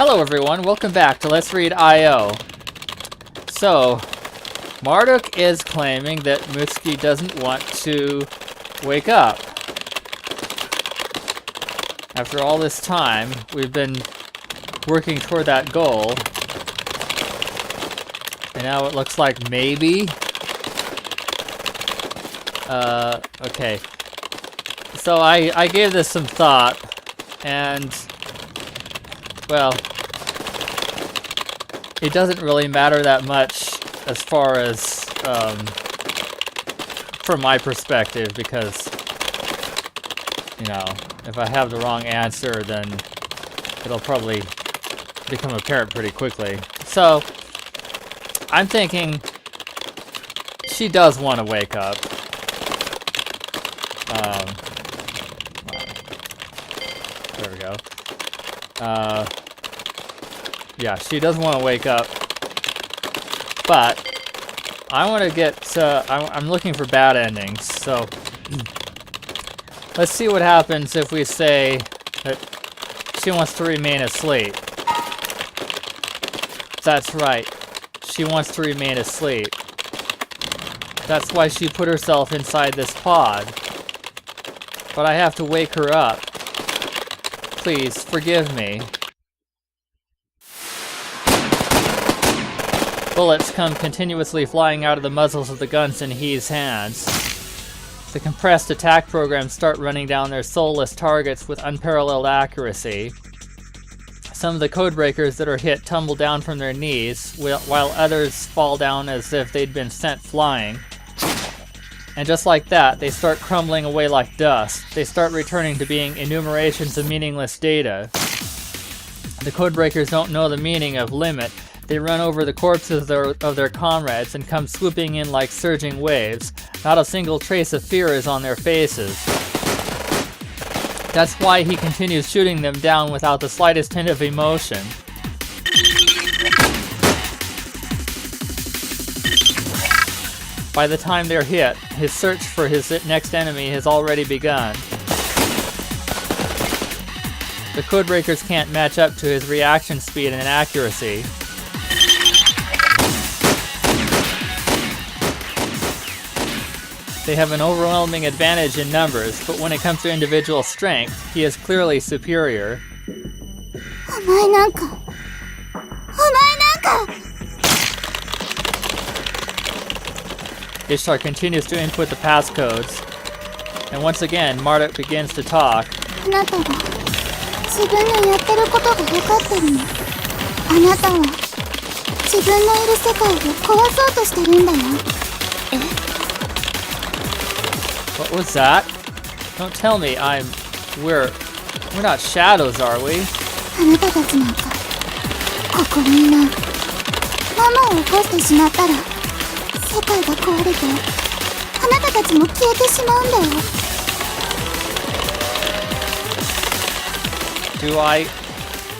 Hello everyone, welcome back to Let's Read I.O. So, Marduk is claiming that Mutsuki doesn't want to wake up. After all this time, we've been working toward that goal. And now it looks like maybe... okay. So I gave this some thought, and... well... it doesn't really matter that much as far as, from my perspective, because, you know, if I have the wrong answer, then it'll probably become apparent pretty quickly. So, I'm thinking she does want to wake up. There we go. Yeah, she does want to wake up, but I want to get, I'm looking for bad endings, so let's see what happens if we say that she wants to remain asleep. That's right, she wants to remain asleep. That's why she put herself inside this pod, but I have to wake her up. Please, forgive me. Bullets come continuously flying out of the muzzles of the guns in He's hands. The compressed attack programs start running down their soulless targets with unparalleled accuracy. Some of the codebreakers that are hit tumble down from their knees, while others fall down as if they'd been sent flying. And just like that, they start crumbling away like dust. They start returning to being enumerations of meaningless data. The codebreakers don't know the meaning of limit. They run over the corpses of their comrades and come swooping in like surging waves. Not a single trace of fear is on their faces. That's why he continues shooting them down without the slightest hint of emotion. By the time they're hit, his search for his next enemy has already begun. The codebreakers can't match up to his reaction speed and accuracy. They have an overwhelming advantage in numbers, but when it comes to individual strength, he is clearly superior. Ishtar continues to input the passcodes, and once again, Marduk begins to talk. What was that? Don't tell me we're not shadows, are we?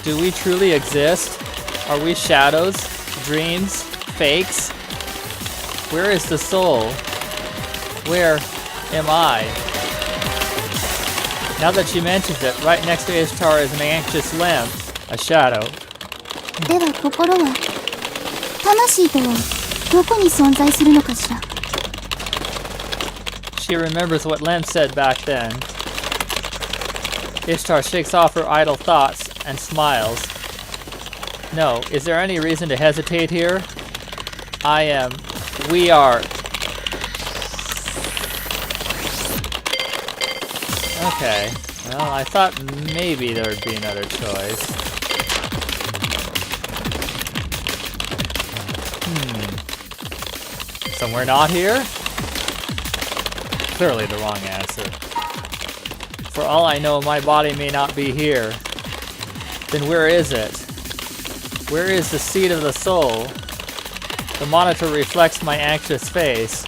Do we truly exist? Are we shadows? Dreams? Fakes? Where is the soul? Where am I? Now that she mentions it, right next to Ishtar is an anxious limb, a shadow. She remembers what Lem said back then. Ishtar shakes off her idle thoughts and smiles. No, is there any reason to hesitate here? We are. Okay, well, I thought maybe there would be another choice. Somewhere not here? Clearly the wrong answer. For all I know, my body may not be here. Then where is it? Where is the seat of the soul? The monitor reflects my anxious face.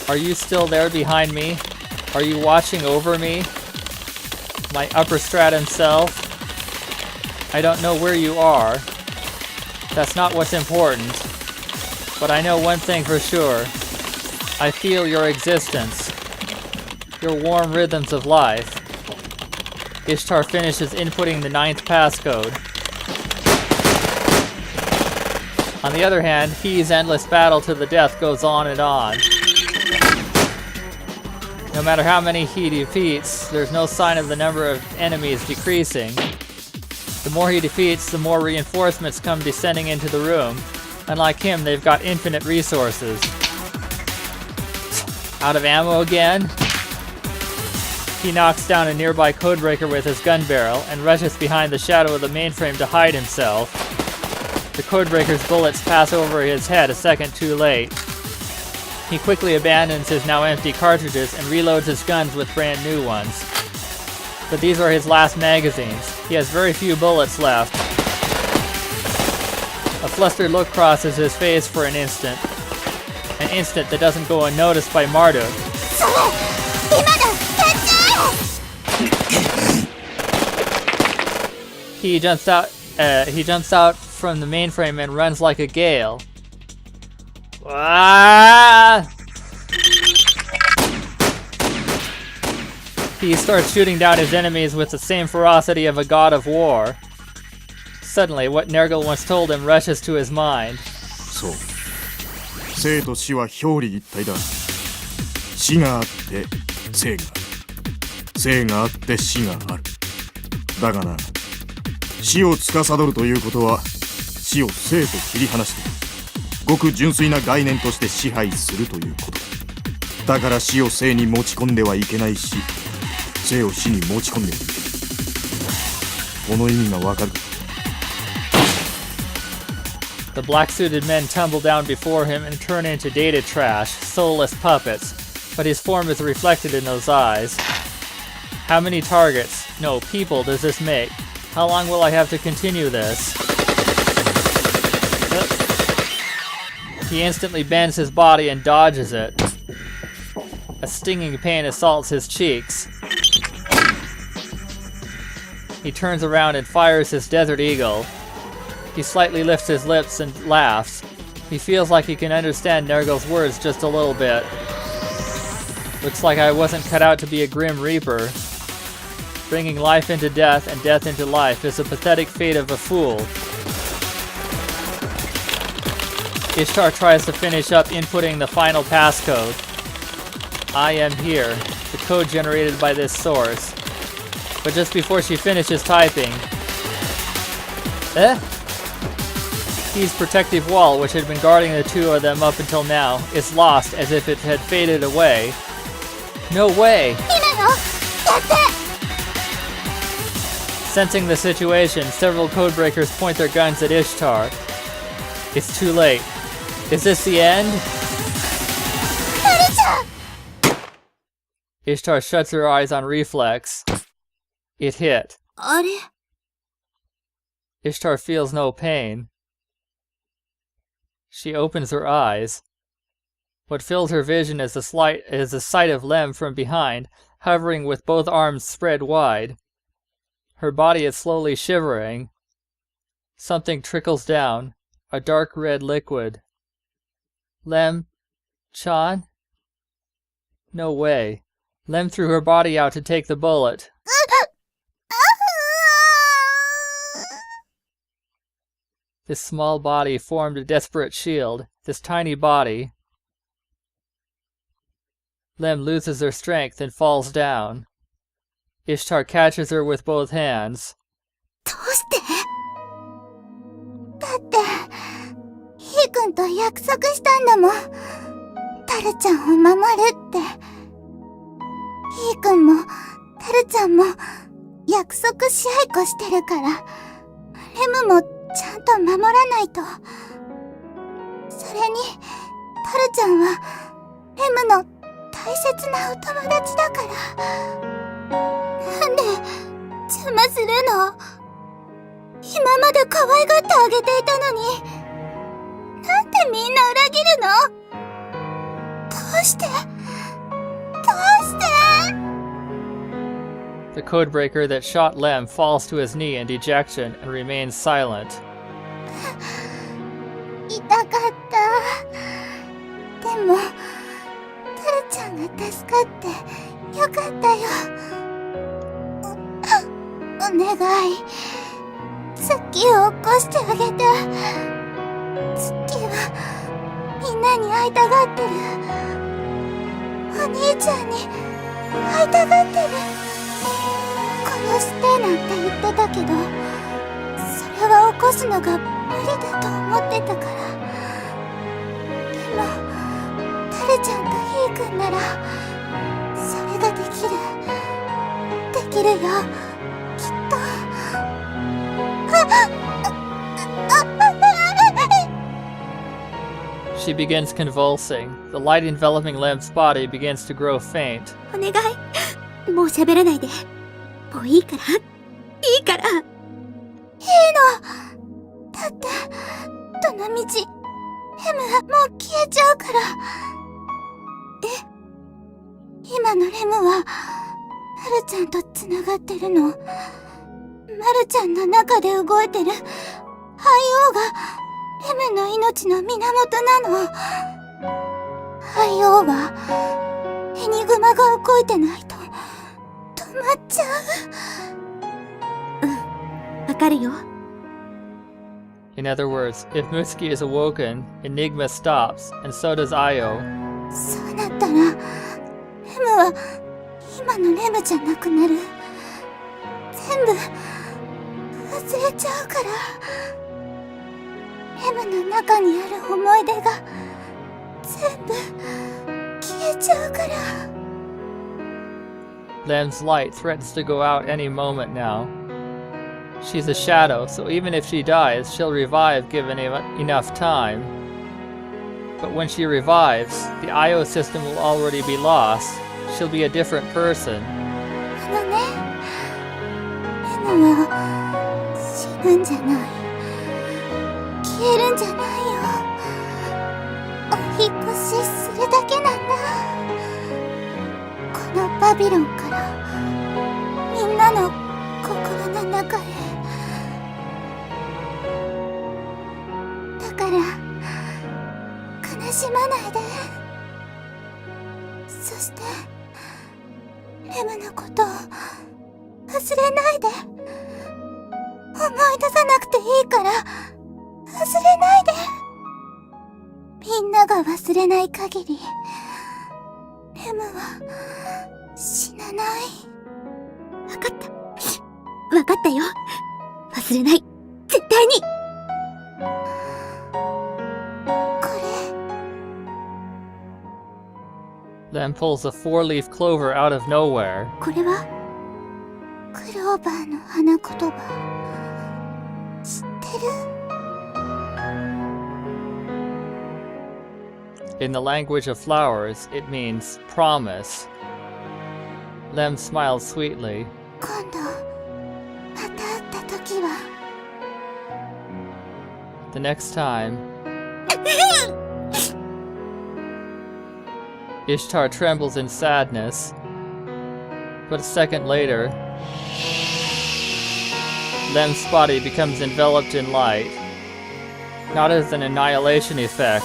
Are you still there behind me? Are you watching over me? My upper stratum self? I don't know where you are. That's not what's important. But I know one thing for sure. I feel your existence. Your warm rhythms of life. Ishtar finishes inputting the 9th passcode. On the other hand, He's endless battle to the death goes on and on. No matter how many he defeats, there's no sign of the number of enemies decreasing. The more he defeats, the more reinforcements come descending into the room. Unlike him, they've got infinite resources. Out of ammo again? He knocks down a nearby Codebreaker with his gun barrel and rushes behind the shadow of the mainframe to hide himself. The Codebreaker's bullets pass over his head a second too late. He quickly abandons his now empty cartridges and reloads his guns with brand new ones. But these are his last magazines. He has very few bullets left. A flustered look crosses his face for an instant that doesn't go unnoticed by Marduk. He jumps out from the mainframe and runs like a gale. Ah! He starts shooting down his enemies with the same ferocity of a god of war. Suddenly, what Nergal once told him rushes to his mind. そう。生と死は表裏一体だ。死があって生がある。生があって死がある。だがな、死を司るということは、死を生と切り離して、ごく純粋な概念として支配するということだ。だから死を生に持ち込んではいけないし、生を死に持ち込んではいけない。この意味がわかる。The black-suited men tumble down before him and turn into data trash, soulless puppets, but his form is reflected in those eyes. How many targets, no, people, does this make? How long will I have to continue this? He instantly bends his body and dodges it. A stinging pain assaults his cheeks. He turns around and fires his Desert Eagle. He slightly lifts his lips and laughs. He feels like he can understand Nergal's words just a little bit. Looks like I wasn't cut out to be a Grim Reaper. Bringing life into death and death into life is the pathetic fate of a fool. Ishtar tries to finish up inputting the final passcode. I am here, the code generated by this source. But just before she finishes typing... He's protective wall, which had been guarding the two of them up until now, is lost as if it had faded away. No way! Sensing the situation, several Codebreakers point their guns at Ishtar. It's too late. Is this the end? Ishtar shuts her eyes on reflex. It hit. Ishtar feels no pain. She opens her eyes. What fills her vision is the sight of Lem from behind, hovering with both arms spread wide. Her body is slowly shivering. Something trickles down, a dark red liquid. Lem? Chan? No way. Lem threw her body out to take the bullet. This small body formed a desperate shield. This tiny body. Lem loses her strength and falls down. Ishtar catches her with both hands. どうして？だって、ヒー君と約束したんだもん。タルちゃんを守るって。ヒー君も、タルちゃんも、約束し合いっこしてるから、レムもちゃんと守らないと。それに、タルちゃんは、レムの大切なお友達だから。なんで邪魔するの？今まで可愛がってあげていたのに、なんでみんな裏切るの？どうして？どうして？ The Codebreaker that shot Lem falls to his knee in dejection and remains silent. 痛かった。でも、タルちゃんが助かってよかったよ。お願い。月を起こしてあげて。会いたがってる。お兄ちゃんに会いたがってる。殺してなんて言ってたけど、それは起こすのが無理だと思ってたから。でもタルちゃんとヒーくんならそれができる。できるよ、きっと。She begins convulsing. The light enveloping Lem's body begins to grow faint. お願い、もう喋らないで。もういいから、いいから。いいの。だってどのみちヘムはもう消えちゃうから。今のレムはマルちゃんとつながってるの。マルちゃんの中で動いてる肺王がレムの命の源なの。肺王はエニグマが動いてないと止まっちゃう。わかるよ。In other words, if Mutsuki is awoken, Enigma stops, and so does Io. そうなったらレムは今のレムじゃなくなる。全部忘れちゃうから。レムの中にある思い出が全部消えちゃうから。Lem's light threatens to go out any moment now. She's a shadow, so even if she dies, she'll revive given enough time. But when she revives, the Io system will already be lost. She'll be a different person. あのね、レムは死ぬんじゃない。消えるんじゃないよ。お引っ越しするだけなんだ。このバビロンからみんなの心の中へ。だから悲しまないで。そしてレムのことを忘れないで。思い出さなくていいから忘れないで。みんなが忘れない限りレムは死なない。わかった。わかったよ。忘れない。絶対に。これ。Lem pulls a four-leaf clover out of nowhere. これはクローバーの花言葉。知ってる？In the language of flowers, it means promise. Lem smiles sweetly. 今度また会った時は。The next time, Ishtar trembles in sadness, but a second later, Lem's body becomes enveloped in light, not as an annihilation effect.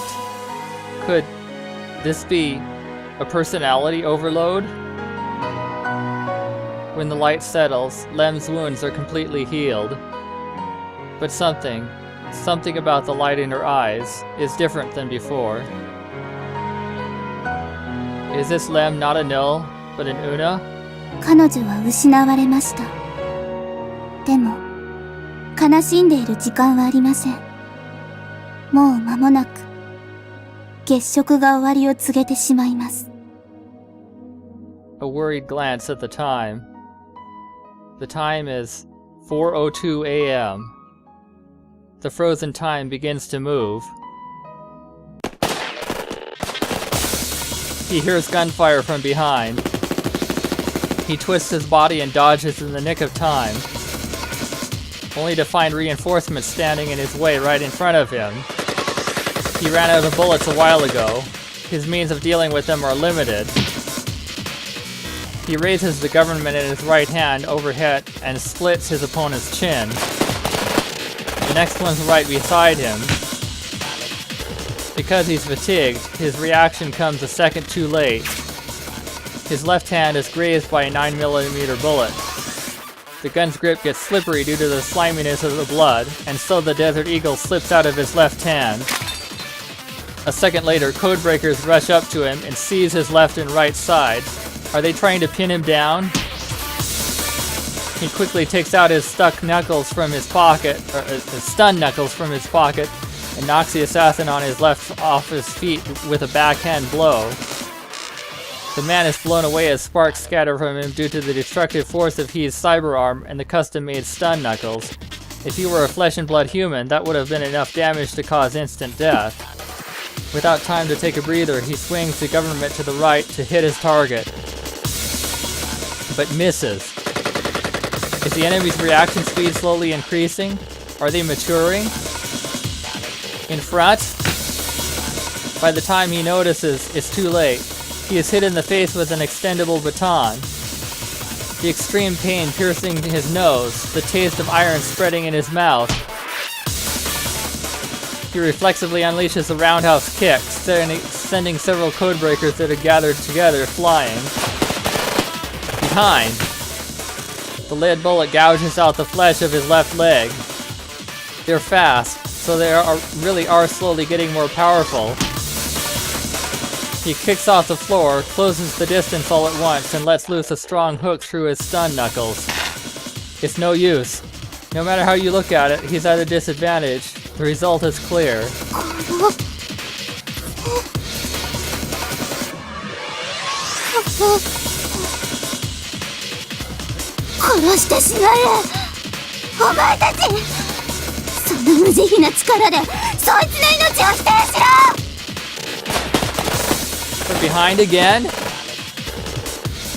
Could this be a personality overload? When the light settles, Lem's wounds are completely healed. But something about the light in her eyes is different than before. Is this Lem not a Null, but an Una? 彼女は失われました。でも悲しんでいる時間はありません。もう間もなく月食が終わりを告げてしまいます。A worried glance at the time. The time is 4:02 a.m. The frozen time begins to move. He hears gunfire from behind. He twists his body and dodges in the nick of time, only to find reinforcements standing in his way right in front of him. He ran out of bullets a while ago. His means of dealing with them are limited. He raises the government in his right hand overhead and splits his opponent's chin. The next one's right beside him. Because he's fatigued, his reaction comes a second too late. His left hand is grazed by a 9mm bullet. The gun's grip gets slippery due to the sliminess of the blood, and so the Desert Eagle slips out of his left hand. A second later, Codebreakers rush up to him and seize his left and right sides. Are they trying to pin him down? He quickly takes out his stuck knuckles from his pocket, or his stun knuckles from his pocket, and knocks the assassin on his left off his feet with a backhand blow. The man is blown away as sparks scatter from him due to the destructive force of He's cyber arm and the custom-made stun knuckles. If he were a flesh and blood human, that would have been enough damage to cause instant death. Without time to take a breather, he swings the government to the right to hit his target, but misses. Is the enemy's reaction speed slowly increasing? Are they maturing? In front? By the time he notices, it's too late. He is hit in the face with an extendable baton. The extreme pain piercing his nose, the taste of iron spreading in his mouth. He reflexively unleashes a roundhouse kick, sending several Codebreakers that had gathered together flying. Behind. The lead bullet gouges out the flesh of his left leg. They're fast, so they really are slowly getting more powerful. He kicks off the floor, closes the distance all at once, and lets loose a strong hook through his stun knuckles. It's no use. No matter how you look at it, he's at a disadvantage. The result is clear. From behind again?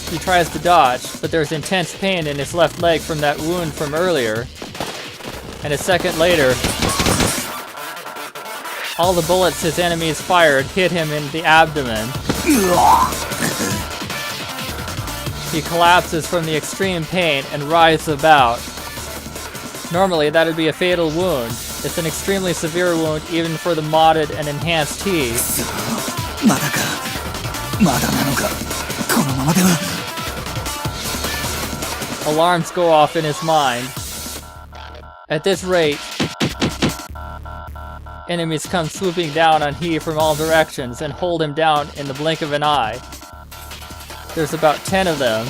He tries to dodge, but there's intense pain in his left leg from that wound from earlier. And a second later, all the bullets his enemies fired hit him in the abdomen. He collapses from the extreme pain and writhes about. Normally, that'd be a fatal wound. It's an extremely severe wound even for the modded and enhanced T. Alarms go off in his mind. At this rate, enemies come swooping down on He from all directions and hold him down in the blink of an eye. There's about 10 of them.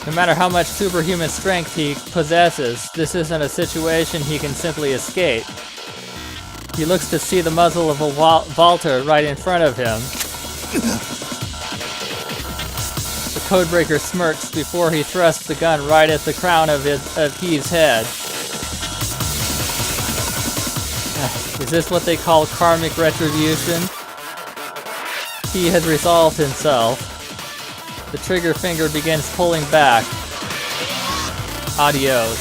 No matter how much superhuman strength he possesses, this isn't a situation he can simply escape. He looks to see the muzzle of a Valter right in front of him. The Codebreaker smirks before he thrusts the gun right at the crown of He's head. Is this what they call karmic retribution? He has resolved himself. The trigger finger begins pulling back. Adios.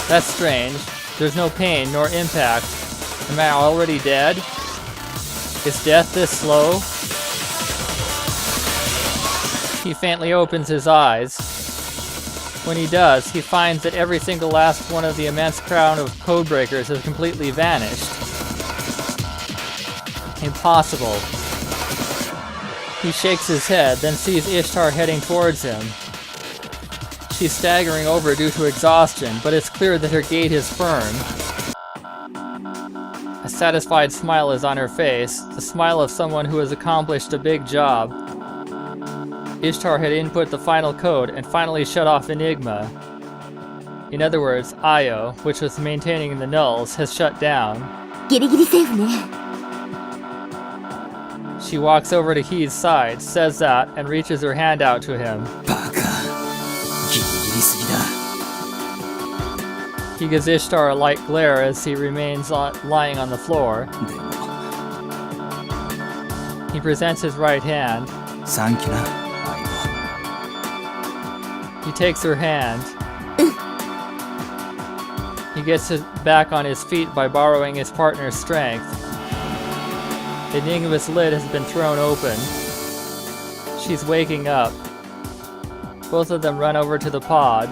That's strange. There's no pain nor impact. Am I already dead? Is death this slow? He faintly opens his eyes. When he does, he finds that every single last one of the immense crowd of Codebreakers has completely vanished. Impossible. He shakes his head, then sees Ishtar heading towards him. She's staggering over due to exhaustion, but it's clear that her gait is firm. A satisfied smile is on her face, the smile of someone who has accomplished a big job. Ishtar had input the final code and finally shut off Enigma. In other words, Io, which was maintaining the nulls, has shut down. She walks over to He's side, says that, and reaches her hand out to him. He gives Ishtar a light glare as he remains lying on the floor. He presents his right hand. He takes her hand. He gets back on his feet by borrowing his partner's strength. Enigma's lid has been thrown open. She's waking up. Both of them run over to the pod.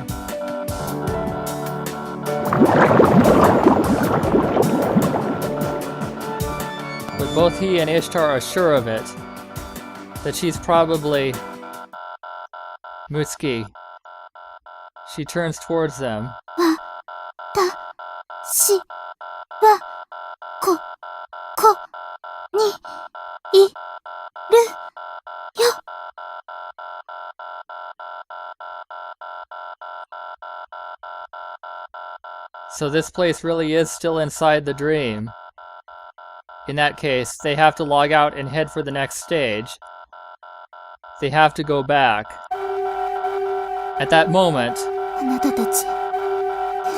But both he and Ishtar are sure of it. That she's probably Mutsuki. She turns towards them. し、は、こ、に、い、る、よ。So this place really is still inside the dream. In that case, they have to log out and head for the next stage. They have to go back. At that moment, あなたたち、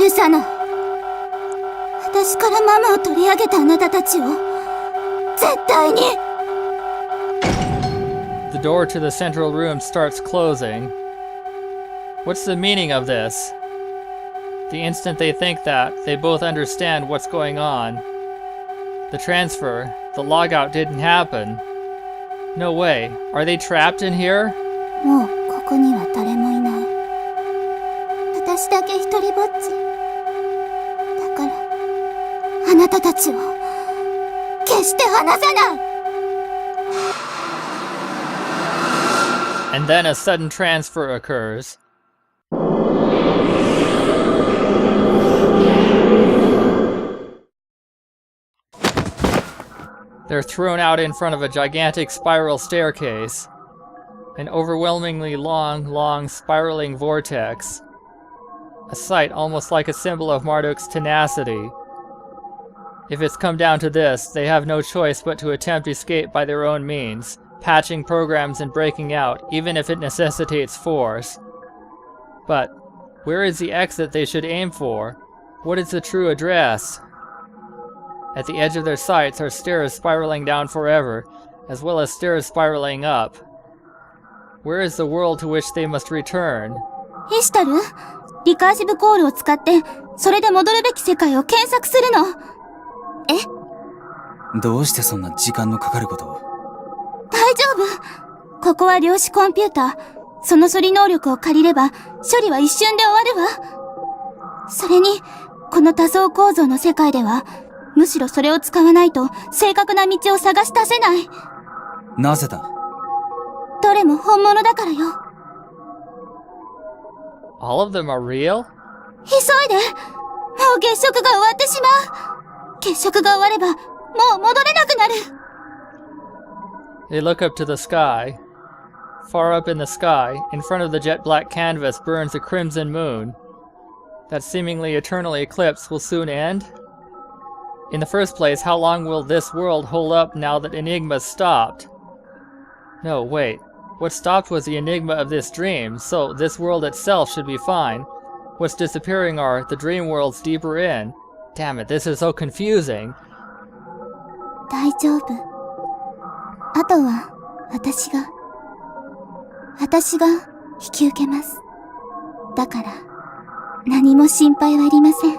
許さない。私からママを取り上げたあなたたちを、絶対に。the door to the central room starts closing. What's the meaning of this? The instant they think that, they both understand what's going on. The transfer, the logout didn't happen. No way. Are they trapped in here? もうここには誰もいない。私だけ一人ぼっち。だから、あなたたちを決して離さない。And then a sudden transfer occurs. They're thrown out in front of a gigantic spiral staircase. An overwhelmingly long, spiraling vortex. A sight almost like a symbol of Marduk's tenacity. If it's come down to this, they have no choice but to attempt escape by their own means, patching programs and breaking out, even if it necessitates force. But where is the exit they should aim for? What is the true address? At the edge of their sights are stairs spiraling down forever, as well as stairs spiraling up. Where is the world to which they must return? イシュタル？リカーシブコールを使って、それで戻るべき世界を検索するの。え？どうしてそんな時間のかかることを？大丈夫。ここは量子コンピューター。その処理能力を借りれば、処理は一瞬で終わるわ。それに、この多層構造の世界では、むしろそれを使わないと正確な道を探し出せない。なぜだ？どれも本物だからよ。All of them are real? 急いで。もう月食が終わってしまう。月食が終われば、もう戻れなくなる。They look up to the sky. Far up in the sky, in front of the jet black canvas burns a crimson moon. That seemingly eternal eclipse will soon end? In the first place, how long will this world hold up now that Enigma's stopped? No, wait. What stopped was the enigma of this dream, so this world itself should be fine. What's disappearing are the dream worlds deeper in. Damn it, this is so confusing. 大丈夫。あとは、私が引き受けます。だから、何も心配はいりません。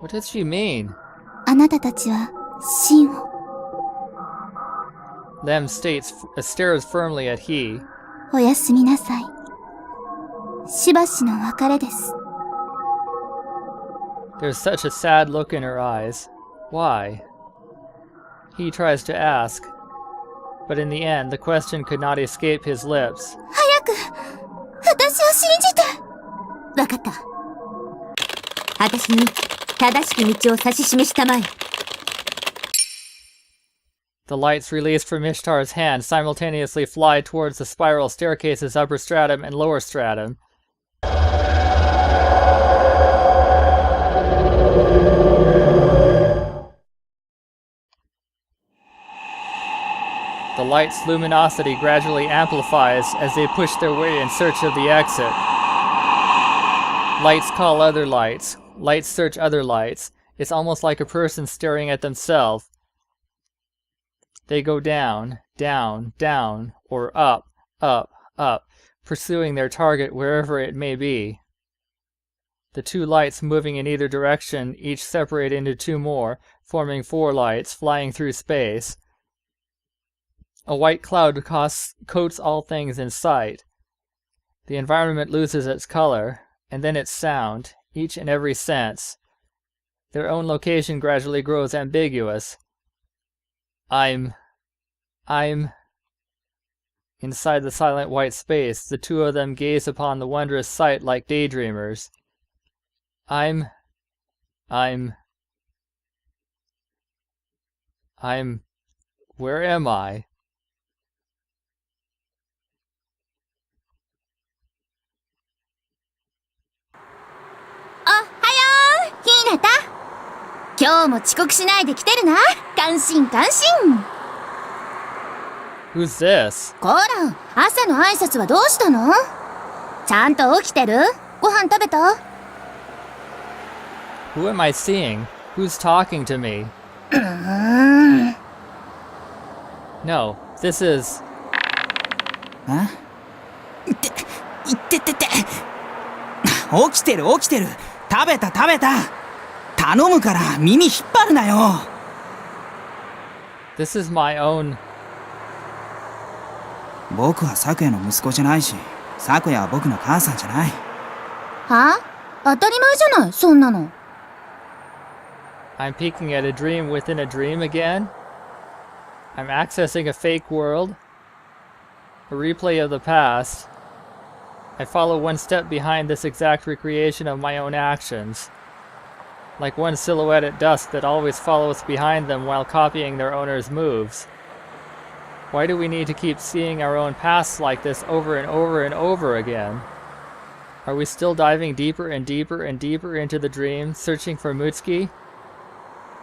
What does she mean? あなたたちは、真を。Lem stares firmly at he. おやすみなさい。しばしの別れです。There's such a sad look in her eyes. Why? He tries to ask, but in the end, the question could not escape his lips. 早く、私を信じて。わかった。私に正しき道を指し示したまえ。The lights released from Ishtar's hand simultaneously fly towards the spiral staircase's upper stratum and lower stratum. The light's luminosity gradually amplifies as they push their way in search of the exit. Lights call other lights. Lights search other lights. It's almost like a person staring at themselves. They go down, down, down, or up, up, up, pursuing their target wherever it may be. The two lights moving in either direction each separate into two more, forming four lights flying through space. A white cloud coats all things in sight. The environment loses its color, and then its sound, each and every sense. Their own location gradually grows ambiguous. I'm Inside the silent white space, the two of them gaze upon the wondrous sight like daydreamers. I'm... Where am I?ひなた、今日も遅刻しないで来てるな。感心感心。 Who's this? こら、朝の挨拶はどうしたの？ちゃんと起きてる？ご飯食べた？ Who am I seeing? Who's talking to me? No, this is... 起きてる起きてる。食べた食べた。頼むから耳引っ張るなよ。 This is my own... 僕は咲夜の息子じゃないし、咲夜は僕の母さんじゃない。は？当たり前じゃない、そんなの。I'm peeking at a dream within a dream again? I'm accessing a fake world? A replay of the past? I follow one step behind this exact recreation of my own actions. Like one silhouette at dusk that always follows behind them while copying their owner's moves. Why do we need to keep seeing our own pasts like this over and over and over again? Are we still diving deeper and deeper and deeper into the dream, searching for Mutsuki?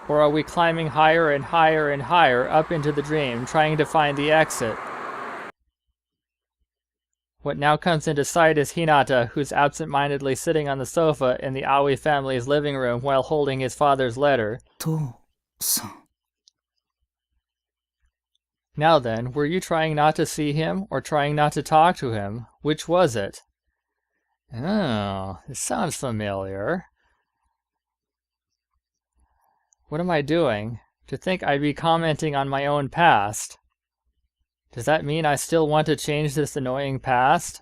Or are we climbing higher and higher and higher up into the dream, trying to find the exit? What now comes into sight is Hinata, who's absent-mindedly sitting on the sofa in the Aoi family's living room while holding his father's letter. 父さん。 Now then, were you trying not to see him, or trying not to talk to him? Which was it? Oh, it sounds familiar. What am I doing? To think I'd be commenting on my own past. Does that mean I still want to change this annoying past?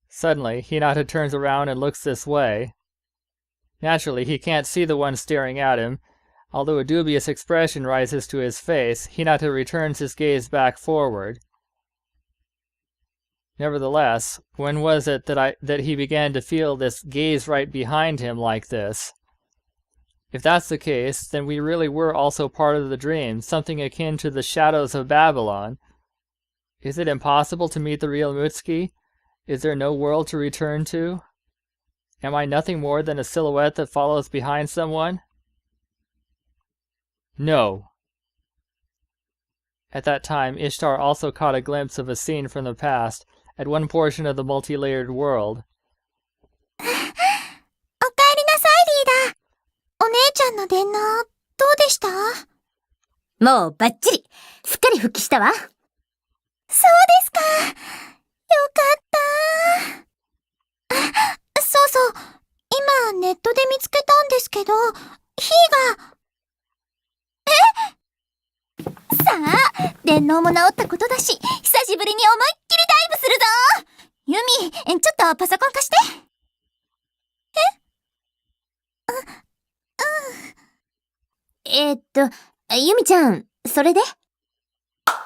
Suddenly, Hinata turns around and looks this way. Naturally, he can't see the one staring at him. Although a dubious expression rises to his face, Hinata returns his gaze back forward. Nevertheless, when was it that he began to feel this gaze right behind him like this? If that's the case, then we really were also part of the dream, something akin to the shadows of Babylon. Is it impossible to meet the real Mutsuki? Is there no world to return to? Am I nothing more than a silhouette that follows behind someone? No. At that time, Ishtar also caught a glimpse of a scene from the past, at one portion of the multi-layered world. おかえりなさい、リーダー。お姉ちゃんの電脳、どうでした？もうバッチリ。すっかり復帰したわ。そうですか。よかった。そうそう。今、ネットで見つけたんですけど、ヒーが。さあ、電脳も治ったことだし、久しぶりに思いっきりダイブするぞ。ユミ、ちょっとパソコン貸して。ユミちゃん、それで？そうだ。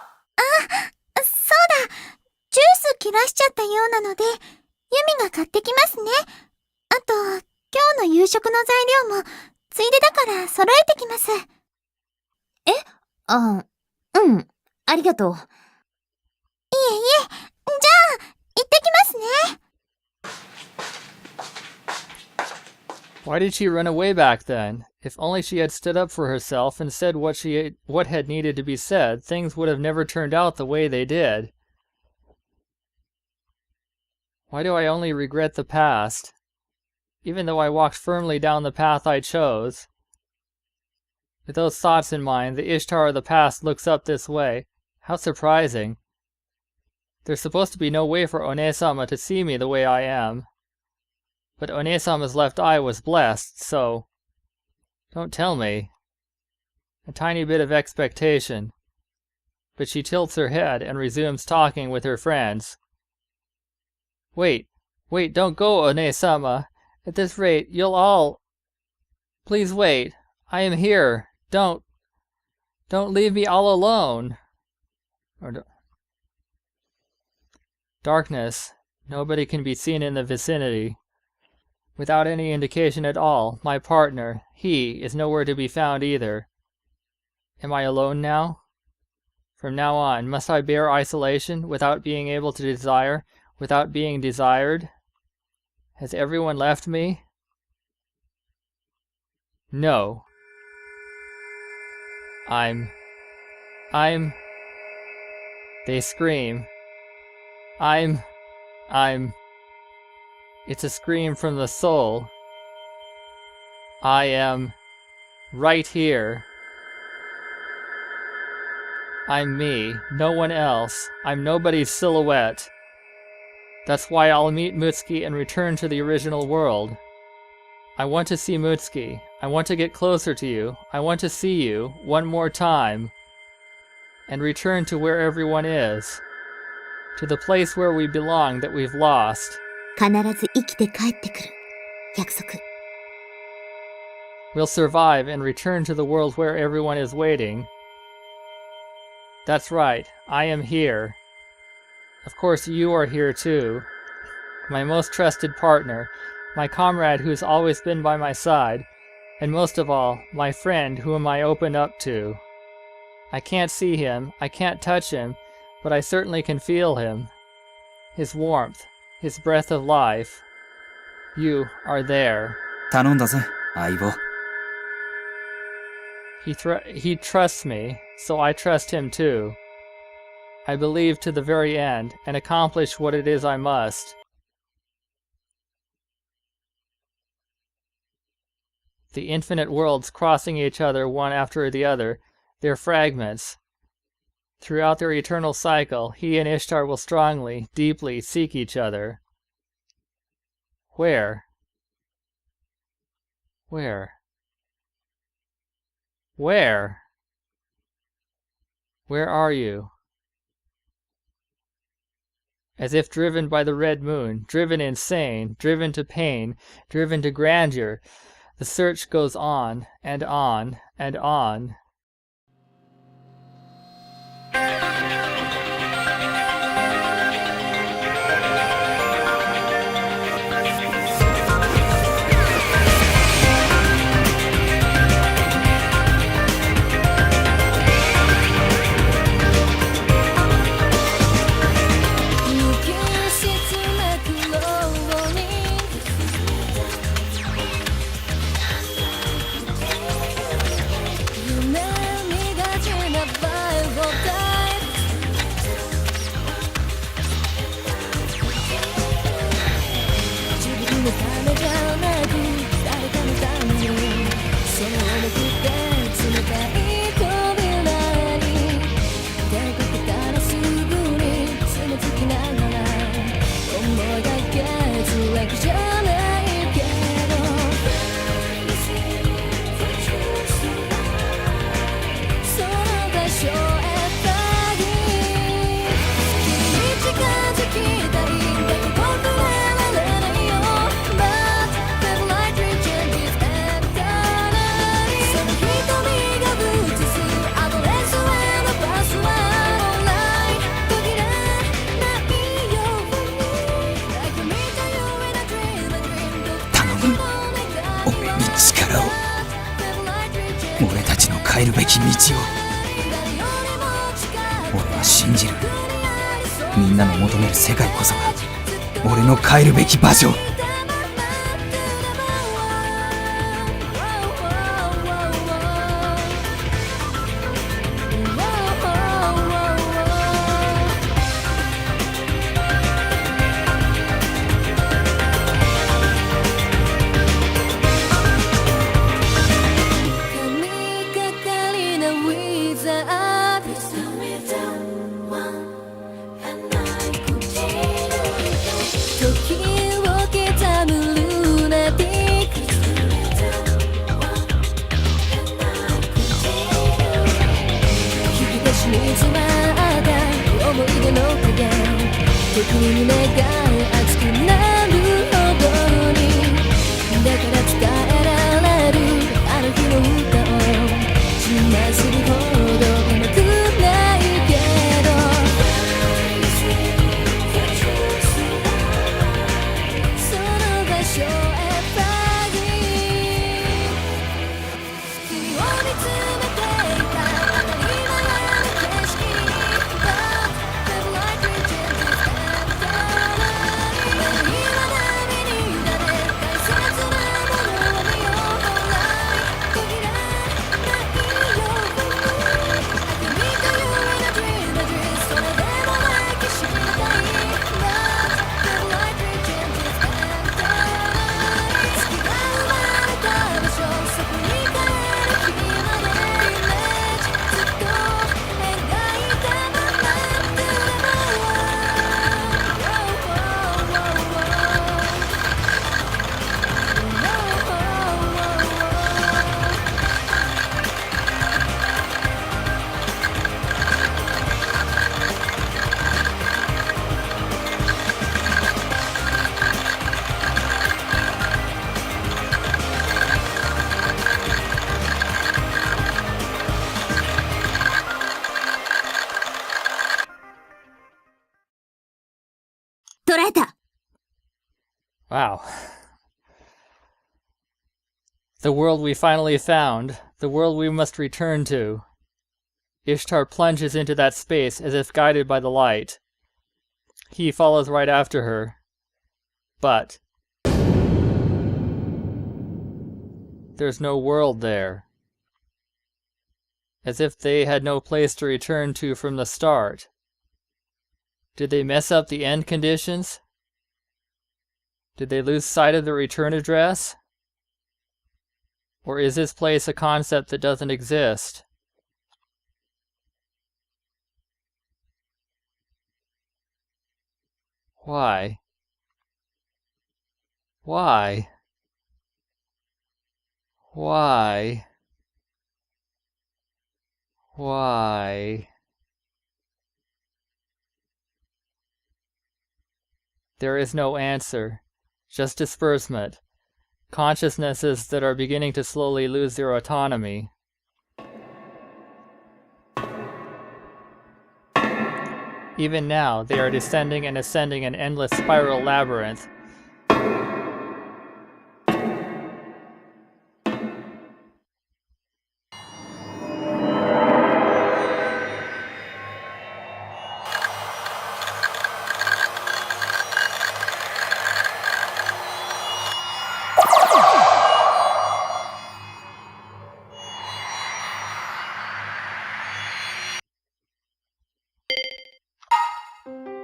ジュース切らしちゃったようなので、ユミが買ってきますね。あと、今日の夕食の材料も、ついでだから揃えてきます。うん、ありがとう。いえいえ、じゃあ、行ってきますね。Why did she run away back then? If only she had stood up for herself and said what had needed to be said, things would have never turned out the way they did. Why do I only regret the past? Even though I walked firmly down the path I chose. With those thoughts in mind, the Ishtar of the past looks up this way. How surprising. There's supposed to be no way for One-sama to see me the way I am. But One-sama's left eye was blessed, so... Don't tell me. A tiny bit of expectation. But she tilts her head and resumes talking with her friends. Wait, don't go, One-sama. At this rate, you'll all... Please wait. I am here. Don't leave me all alone. Darkness. Nobody can be seen in the vicinity. Without any indication at all, my partner, he, is nowhere to be found either. Am I alone now? From now on, must I bear isolation without being able to desire, without being desired? Has everyone left me? No. They scream. It's a scream from the soul. I am right here. I'm me, no one else. I'm nobody's silhouette. That's why I'll meet Mutsuki and return to the original world. I want to see Mutsuki. I want to get closer to you. I want to see you one more time. And return to where everyone is. To the place where we belong that we've lost. 必ず生きて帰ってくる。約束。We'll survive and return to the world where everyone is waiting. That's right, I am here. Of course you are here too. My most trusted partner, my comrade who's always been by my side, and most of all, my friend whom I open up to. I can't see him, I can't touch him, but I certainly can feel him. His warmth, his breath of life. You are there. 頼んだぜ、相棒。He trusts me, so I trust him too. I believe to the very end, and accomplish what it is I must. The infinite worlds crossing each other one after the other, their fragments. Throughout their eternal cycle, he and Ishtar will strongly, deeply seek each other. Where? Where? Where? Where are you? As if driven by the red moon, driven insane, driven to pain, driven to grandeur, the search goes on and on and on. 捕らえた。 Wow. The world we finally found. The world we must return to. Ishtar plunges into that space as if guided by the light. He follows right after her. But there's no world there. As if they had no place to return to from the start. Did they mess up the end conditions? Did they lose sight of the return address? Or is this place a concept that doesn't exist? Why? Why? Why? Why? There is no answer, just disbursement, consciousnesses that are beginning to slowly lose their autonomy. Even now, they are descending and ascending an endless spiral labyrinth.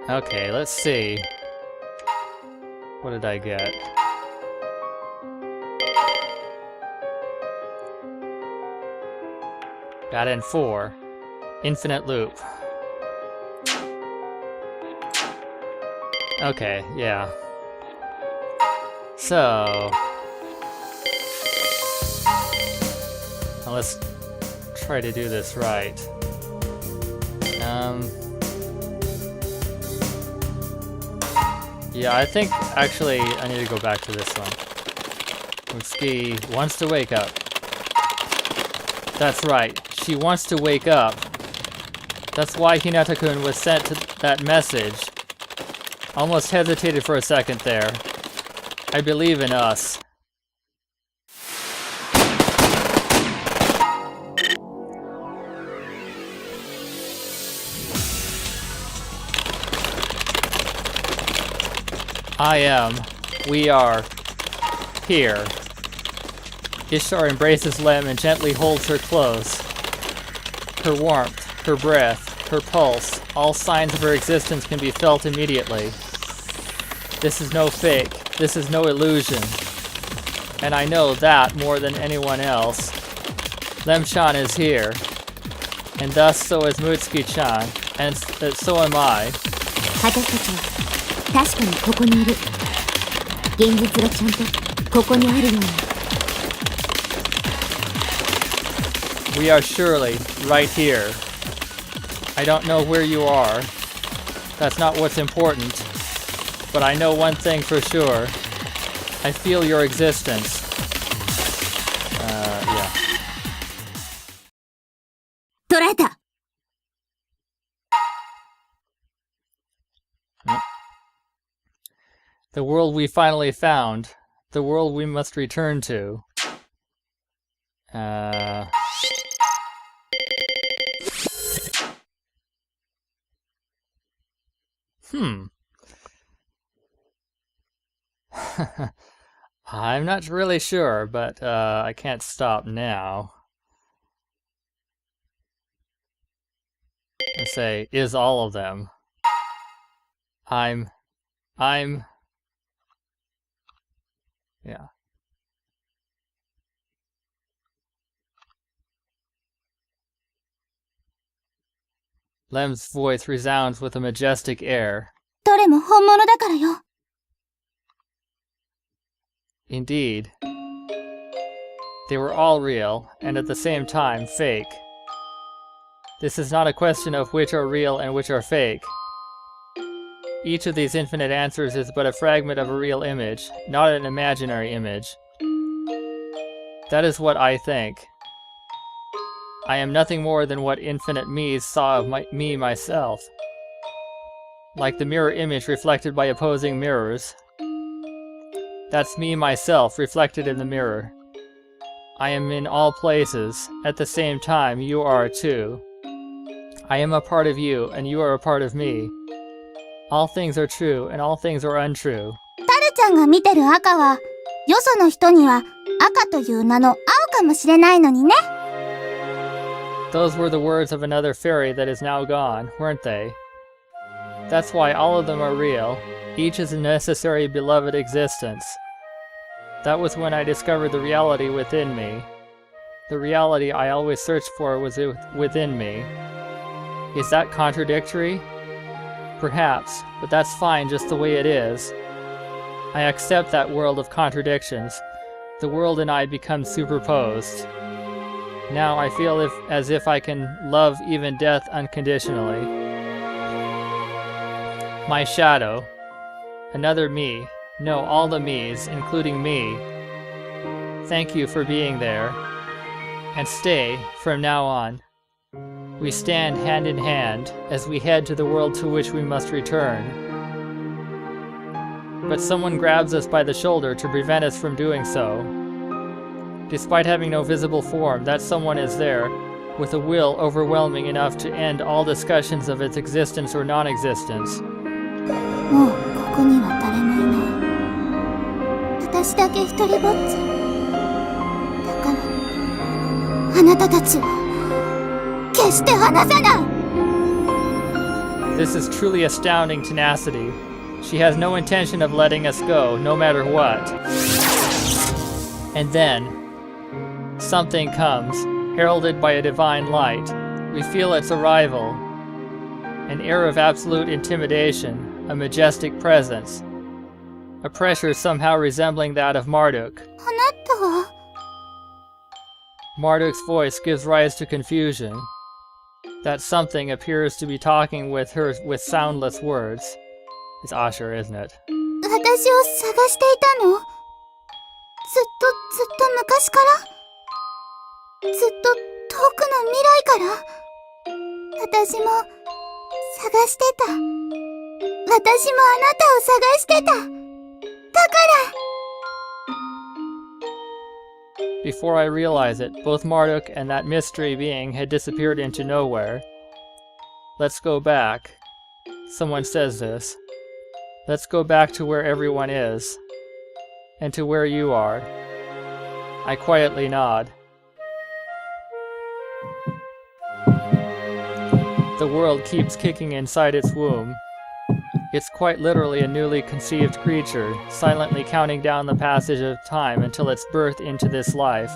Okay, let's see. What did I get? Got in 4. Infinite loop. Okay, yeah. So now let's try to do this right. Yeah, I think actually I need to go back to this one. Mutsuki wants to wake up. That's right, she wants to wake up. That's why Hinata-kun was sent to that message. Almost hesitated for a second there. I believe in us. I am. We are. Here. Ishtar embraces Lem and gently holds her close. Her warmth, her breath, her pulse, all signs of her existence can be felt immediately. This is no fake. This is no illusion. And I know that more than anyone else. Lem-chan is here. And thus so is Mutsuki-chan. And so am I. 確かにここにいる。現実がちゃんとここにあるように。We are surely right here. I don't know where you are. That's not what's important. But I know one thing for sure. I feel your existence. Yeah. 捕らえた。 The world we finally found. The world we must return to. I'm not really sure, but I can't stop now. Let's say, is all of them. I'm... Yeah. Lem's voice resounds with a majestic air. どれも本物だからよ。 Indeed. They were all real, and at the same time, fake. This is not a question of which are real and which are fake. Each of these infinite answers is but a fragment of a real image, not an imaginary image. That is what I think. I am nothing more than what infinite me's saw of me myself. like the mirror image reflected by opposing mirrors. That's me myself reflected in the mirror. I am in all places. At the same time, you are too. I am a part of you, and you are a part of me. All things are true, and all things are untrue. タルちゃんが見てる赤は、よその人には赤という名の青かもしれないのにね。Those were the words of another fairy that is now gone, weren't they? That's why all of them are real. Each is a necessary beloved existence. That was when I discovered the reality within me. The reality I always searched for was within me. Is that contradictory? Perhaps, but that's fine just the way it is. I accept that world of contradictions. The world and I become superposed. Now I feel as if I can love even death unconditionally. My shadow. Another me. No, all the me's, including me. Thank you for being there. And stay from now on. We stand hand in hand as we head to the world to which we must return. But someone grabs us by the shoulder to prevent us from doing so. Despite having no visible form, that someone is there, with a will overwhelming enough to end all discussions of its existence or non-existence. もうここには誰もいない。私だけ一人ぼっち。だからあなたたちを決して離さない。 This is truly astounding tenacity. She has no intention of letting us go, no matter what. And then, something comes, heralded by a divine light. We feel its arrival. An air of absolute intimidation, a majestic presence. A pressure somehow resembling that of Marduk. あなたは Marduk's voice gives rise to confusion. That something appears to be talking with her with soundless words. It's Ashur, isn't it? 私を探していたの？ずっと昔から？ずっと遠くの未来から？私も探してた。私もあなたを探してた。だから。Before I realize it, both Marduk and that mystery being had disappeared into nowhere. Let's go back. Someone says this. Let's go back to where everyone is. And to where you are. I quietly nod. The world keeps kicking inside its womb. It's quite literally a newly conceived creature, silently counting down the passage of time until its birth into this life.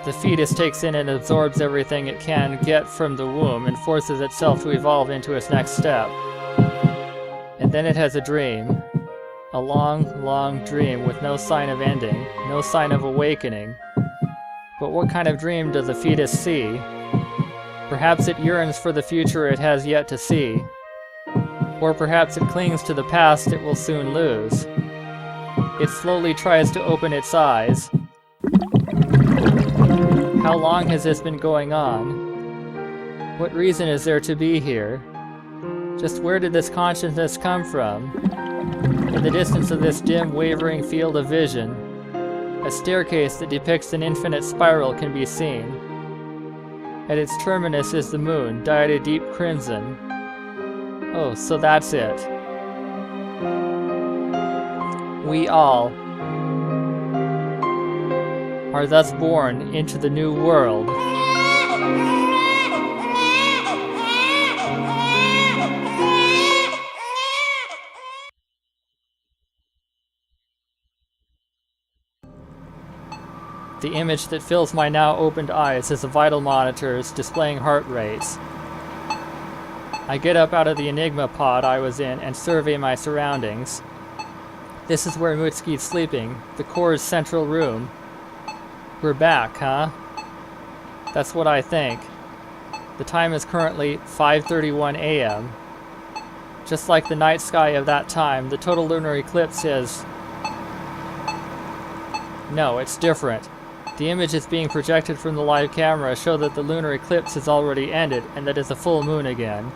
The fetus takes in and absorbs everything it can get from the womb and forces itself to evolve into its next step. And then it has a dream. A long, long dream with no sign of ending, no sign of awakening. But what kind of dream does a fetus see? Perhaps it yearns for the future it has yet to see. Or perhaps it clings to the past it will soon lose. It slowly tries to open its eyes. How long has this been going on? What reason is there to be here? Just where did this consciousness come from? In the distance of this dim, wavering field of vision, a staircase that depicts an infinite spiral can be seen. At its terminus is the moon, dyed a deep crimson. Oh, so that's it. We all are thus born into the new world. The image that fills my now opened eyes is the vital monitors displaying heart rates. I get up out of the Enigma pod I was in and survey my surroundings. This is where Mutsuki's sleeping, the core's central room. We're back, huh? That's what I think. The time is currently 5:31 a.m. Just like the night sky of that time, the total lunar eclipse is... No, it's different. The images being projected from the live camera show that the lunar eclipse has already ended and that it's a full moon again.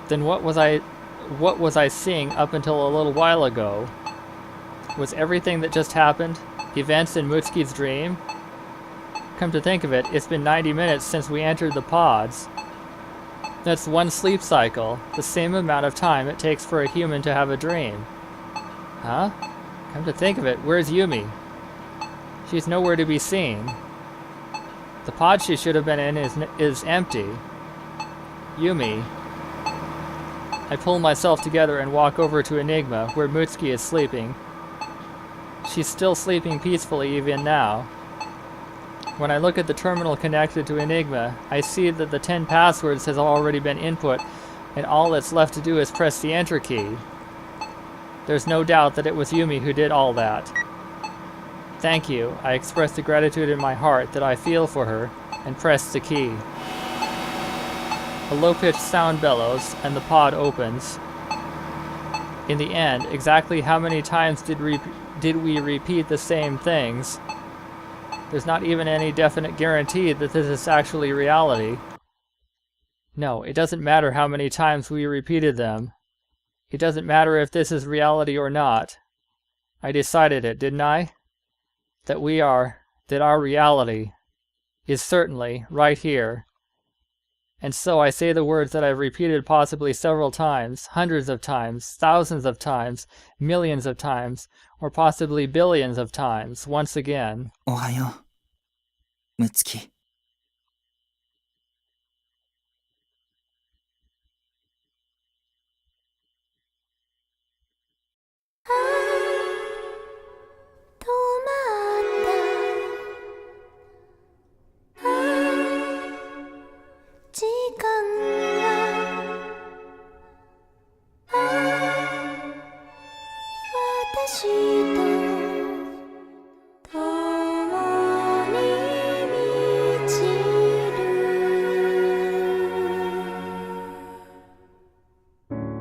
Then what was I seeing up until a little while ago? Was everything that just happened events in Mutsuki's dream? Come to think of it, it's been 90 minutes since we entered the pods. That's one sleep cycle, the same amount of time it takes for a human to have a dream. Huh? Come to think of it, where's Yumi? She's nowhere to be seen. The pod she should have been in is empty. Yumi. I pull myself together and walk over to Enigma, where Mutsuki is sleeping. She's still sleeping peacefully even now. When I look at the terminal connected to Enigma, I see that the 10 passwords has already been input, and all that's left to do is press the enter key. There's no doubt that it was Yumi who did all that. Thank you. I express the gratitude in my heart that I feel for her, and press the key. A low-pitched sound bellows, and the pod opens. In the end, exactly how many times did we repeat the same things? There's not even any definite guarantee that this is actually reality. No, it doesn't matter how many times we repeated them. It doesn't matter if this is reality or not. I decided it, didn't I? That our reality is certainly right here. And so I say the words that I've repeated possibly several times, hundreds of times, thousands of times, millions of times, or possibly billions of times, once again. おはよう、ムツキ。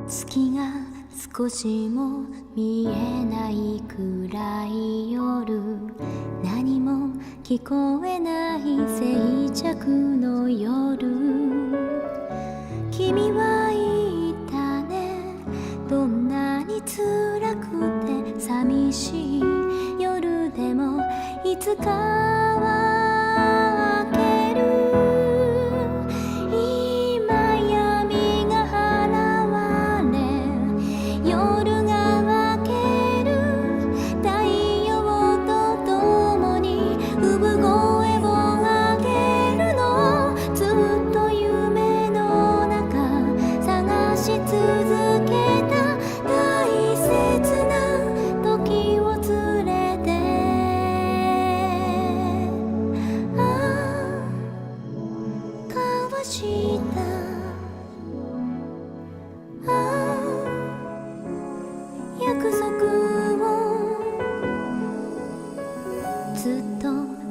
月が少しも見えないくらい夜、何も聞こえない静寂の夜、君は言ったね、どんなに辛くて寂しい夜でもいつかは明ける。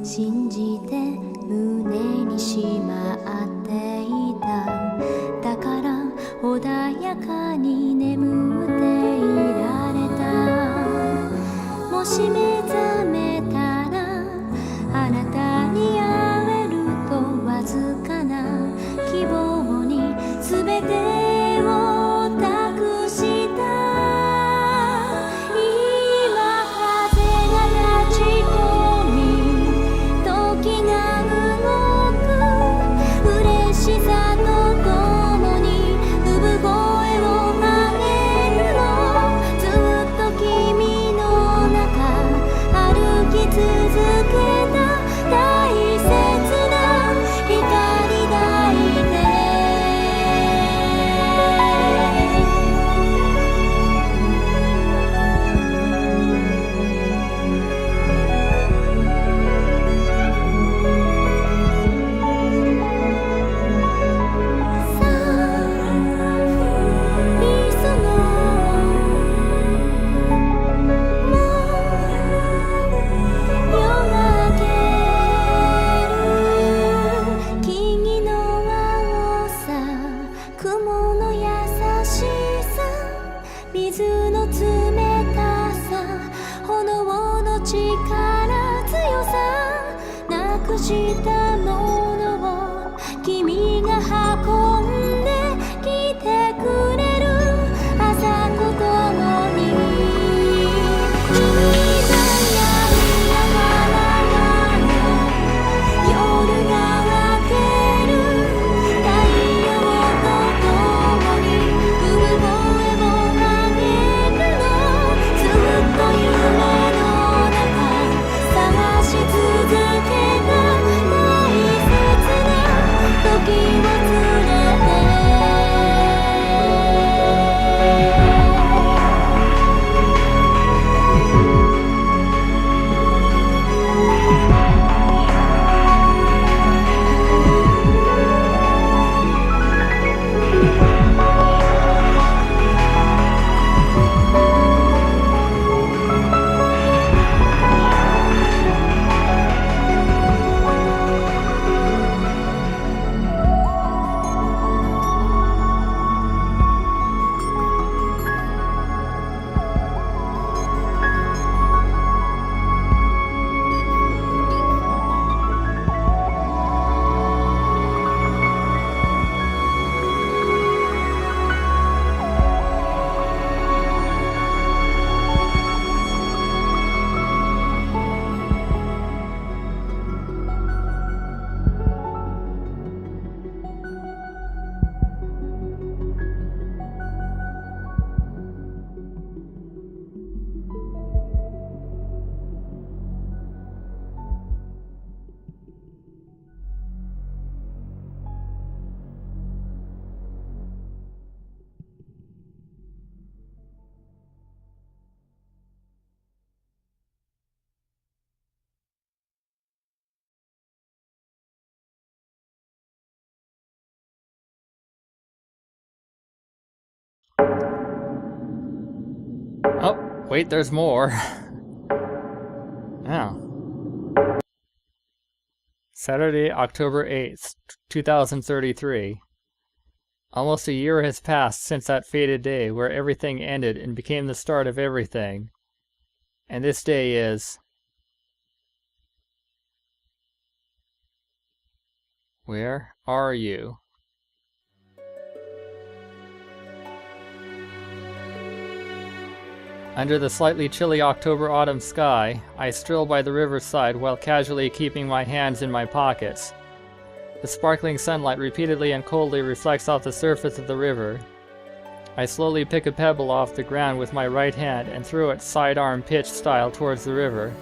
信じて胸にしまっていた。だから穏やかに眠っていられた。もし目覚めたらあなたに会えるとわずかな希望に全てを託した。したものを君が運んできてくれ Oh, wait, there's more. Oh. Saturday, October 8th, 2033. Almost a year has passed since that fated day where everything ended and became the start of everything. And this day is... Where are you? Under the slightly chilly October-autumn sky, I stroll by the riverside while casually keeping my hands in my pockets. The sparkling sunlight repeatedly and coldly reflects off the surface of the river. I slowly pick a pebble off the ground with my right hand and throw it sidearm pitch style towards the river.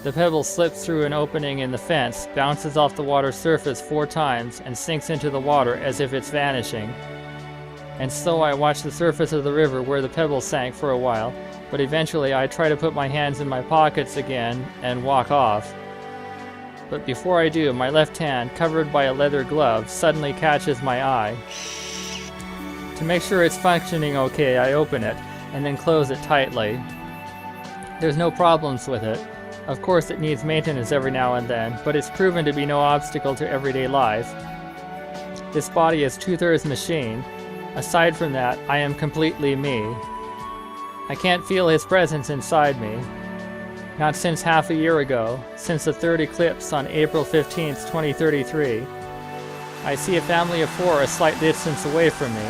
The pebble slips through an opening in the fence, bounces off the water surface 4 times, and sinks into the water as if it's vanishing. And so I watch the surface of the river where the pebble sank for a while, but eventually I try to put my hands in my pockets again and walk off. But before I do, my left hand, covered by a leather glove, suddenly catches my eye. To make sure it's functioning okay, I open it, and then close it tightly. There's no problems with it. Of course it needs maintenance every now and then, but it's proven to be no obstacle to everyday life. This body is 2/3 machine. Aside from that, I am completely me. I can't feel his presence inside me. Not since half a year ago, since the third eclipse on April 15th, 2033. I see a family of 4 a slight distance away from me.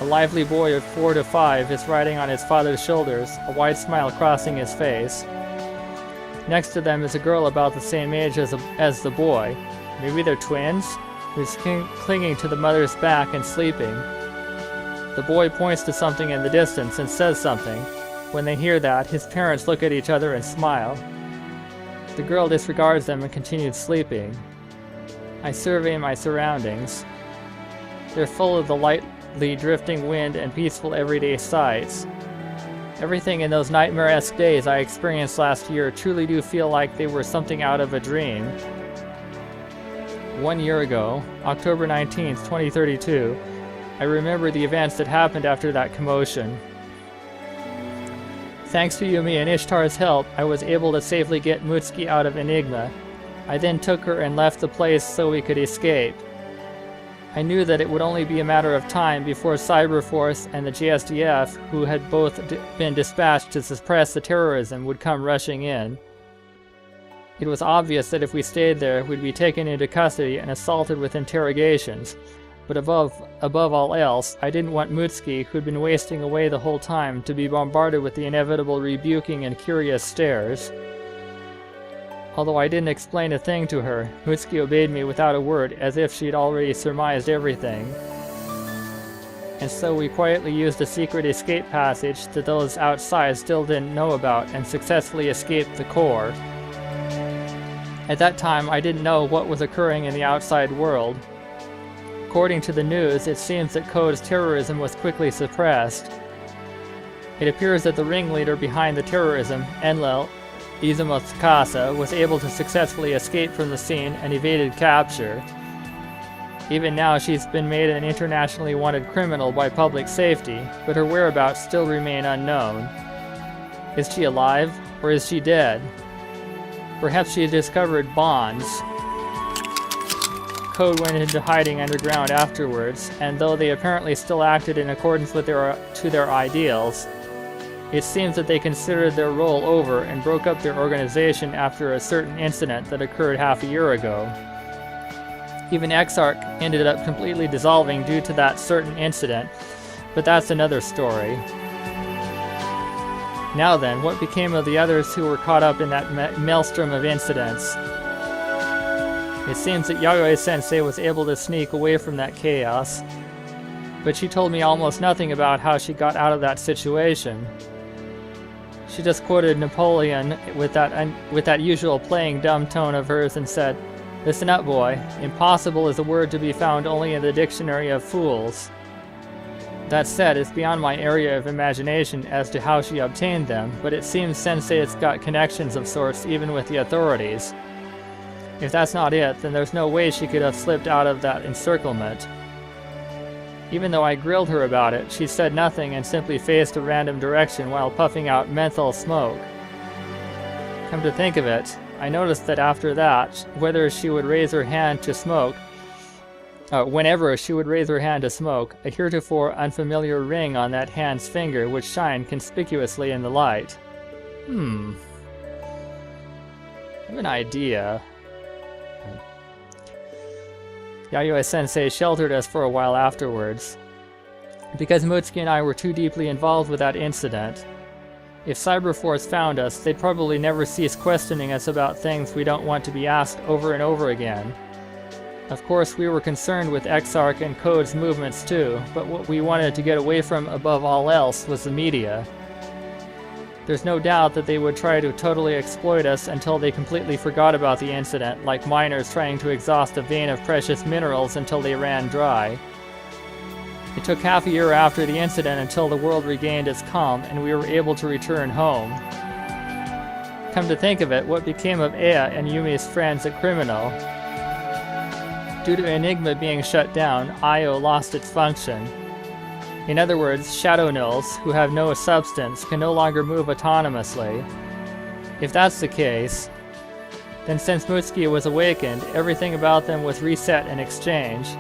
A lively boy of 4 to 5 is riding on his father's shoulders, a wide smile crossing his face. Next to them is a girl about the same age as the boy. Maybe they're twins? Who's clinging to the mother's back and sleeping. The boy points to something in the distance and says something. When they hear that, his parents look at each other and smile. The girl disregards them and continues sleeping. I survey my surroundings. They're full of the lightly drifting wind and peaceful everyday sights. Everything in those nightmare-esque days I experienced last year truly do feel like they were something out of a dream. 1 year ago, October 19th, 2032, I remember the events that happened after that commotion. Thanks to Yumi and Ishtar's help, I was able to safely get Mutsuki out of Enigma. I then took her and left the place so we could escape. I knew that it would only be a matter of time before Cyberforce and the JSDF, who had both been dispatched to suppress the terrorism, would come rushing in. It was obvious that if we stayed there, we'd be taken into custody and assaulted with interrogations. But above all else, I didn't want Mutsuki, who'd been wasting away the whole time, to be bombarded with the inevitable rebuking and curious stares. Although I didn't explain a thing to her, Mutsuki obeyed me without a word, as if she'd already surmised everything. And so we quietly used a secret escape passage that those outside still didn't know about and successfully escaped the core. At that time, I didn't know what was occurring in the outside world. According to the news, it seems that Code's terrorism was quickly suppressed. It appears that the ringleader behind the terrorism, Enlil Izumo-Tsukasa, was able to successfully escape from the scene and evaded capture. Even now, she's been made an internationally wanted criminal by public safety, but her whereabouts still remain unknown. Is she alive, or is she dead? Perhaps she discovered bonds. Code went into hiding underground afterwards, and though they apparently still acted in accordance with their ideals, it seems that they considered their role over and broke up their organization after a certain incident that occurred half a year ago. Even Exarch ended up completely dissolving due to that certain incident, but that's another story. Now then, what became of the others who were caught up in that maelstrom of incidents? It seems that Yayoi-sensei was able to sneak away from that chaos, but she told me almost nothing about how she got out of that situation. She just quoted Napoleon with that usual playing dumb tone of hers and said, "Listen up, boy. Impossible is a word to be found only in the dictionary of fools." That said, it's beyond my area of imagination as to how she obtained them, but it seems Sensei's got connections of sorts even with the authorities. If that's not it, then there's no way she could have slipped out of that encirclement. Even though I grilled her about it, she said nothing and simply faced a random direction while puffing out menthol smoke. Come to think of it, I noticed that after that, whenever she would raise her hand to smoke, a heretofore unfamiliar ring on that hand's finger would shine conspicuously in the light. I have an idea. Yayoi-sensei sheltered us for a while afterwards. Because Mutsuki and I were too deeply involved with that incident, if Cyberforce found us, they'd probably never cease questioning us about things we don't want to be asked over and over again. Of course, we were concerned with Exarch and Code's movements too, but what we wanted to get away from above all else was the media. There's no doubt that they would try to totally exploit us until they completely forgot about the incident, like miners trying to exhaust a vein of precious minerals until they ran dry. It took half a year after the incident until the world regained its calm and we were able to return home. Come to think of it, what became of Ea and Yumi's friends at Criminal? Due to Enigma being shut down, Io lost its function. In other words, Shadow Nulls, who have no substance, can no longer move autonomously. If that's the case, then since Mutsuki was awakened, everything about them was reset and exchanged.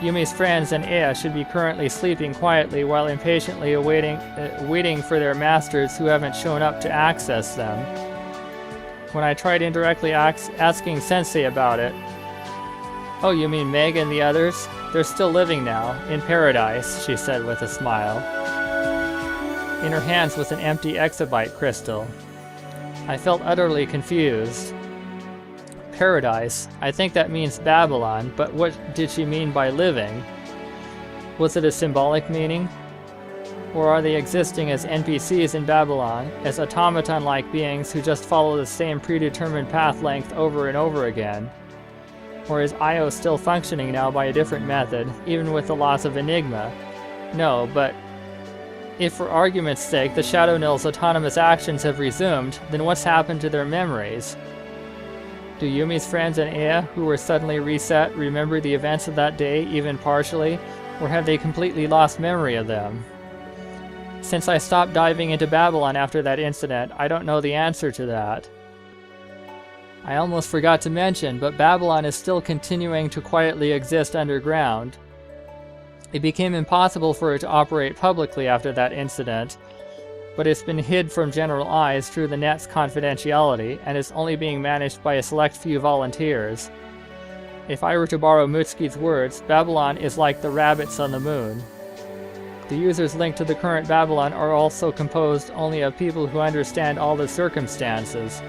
Yumi's friends and Ea should be currently sleeping quietly while impatiently waiting for their masters who haven't shown up to access them. When I tried indirectly asking Sensei about it, "Oh, you mean Meg and the others? They're still living now, in paradise," she said with a smile. In her hands was an empty exabyte crystal. I felt utterly confused. Paradise, I think that means Babylon, but what did she mean by living? Was it a symbolic meaning? Or are they existing as NPCs in Babylon, as automaton-like beings who just follow the same predetermined path length over and over again? Or is Io still functioning now by a different method, even with the loss of Enigma? No, but if for argument's sake the Shadow Nulls' autonomous actions have resumed, then what's happened to their memories? Do Yumi's friends and Ea, who were suddenly reset, remember the events of that day, even partially, or have they completely lost memory of them? Since I stopped diving into Babylon after that incident, I don't know the answer to that. I almost forgot to mention, but Babylon is still continuing to quietly exist underground. It became impossible for it to operate publicly after that incident, but it's been hid from general eyes through the net's confidentiality, and is only being managed by a select few volunteers. If I were to borrow Mutsuki's words, Babylon is like the rabbits on the moon. The users linked to the current Babylon are also composed only of people who understand all the circumstances.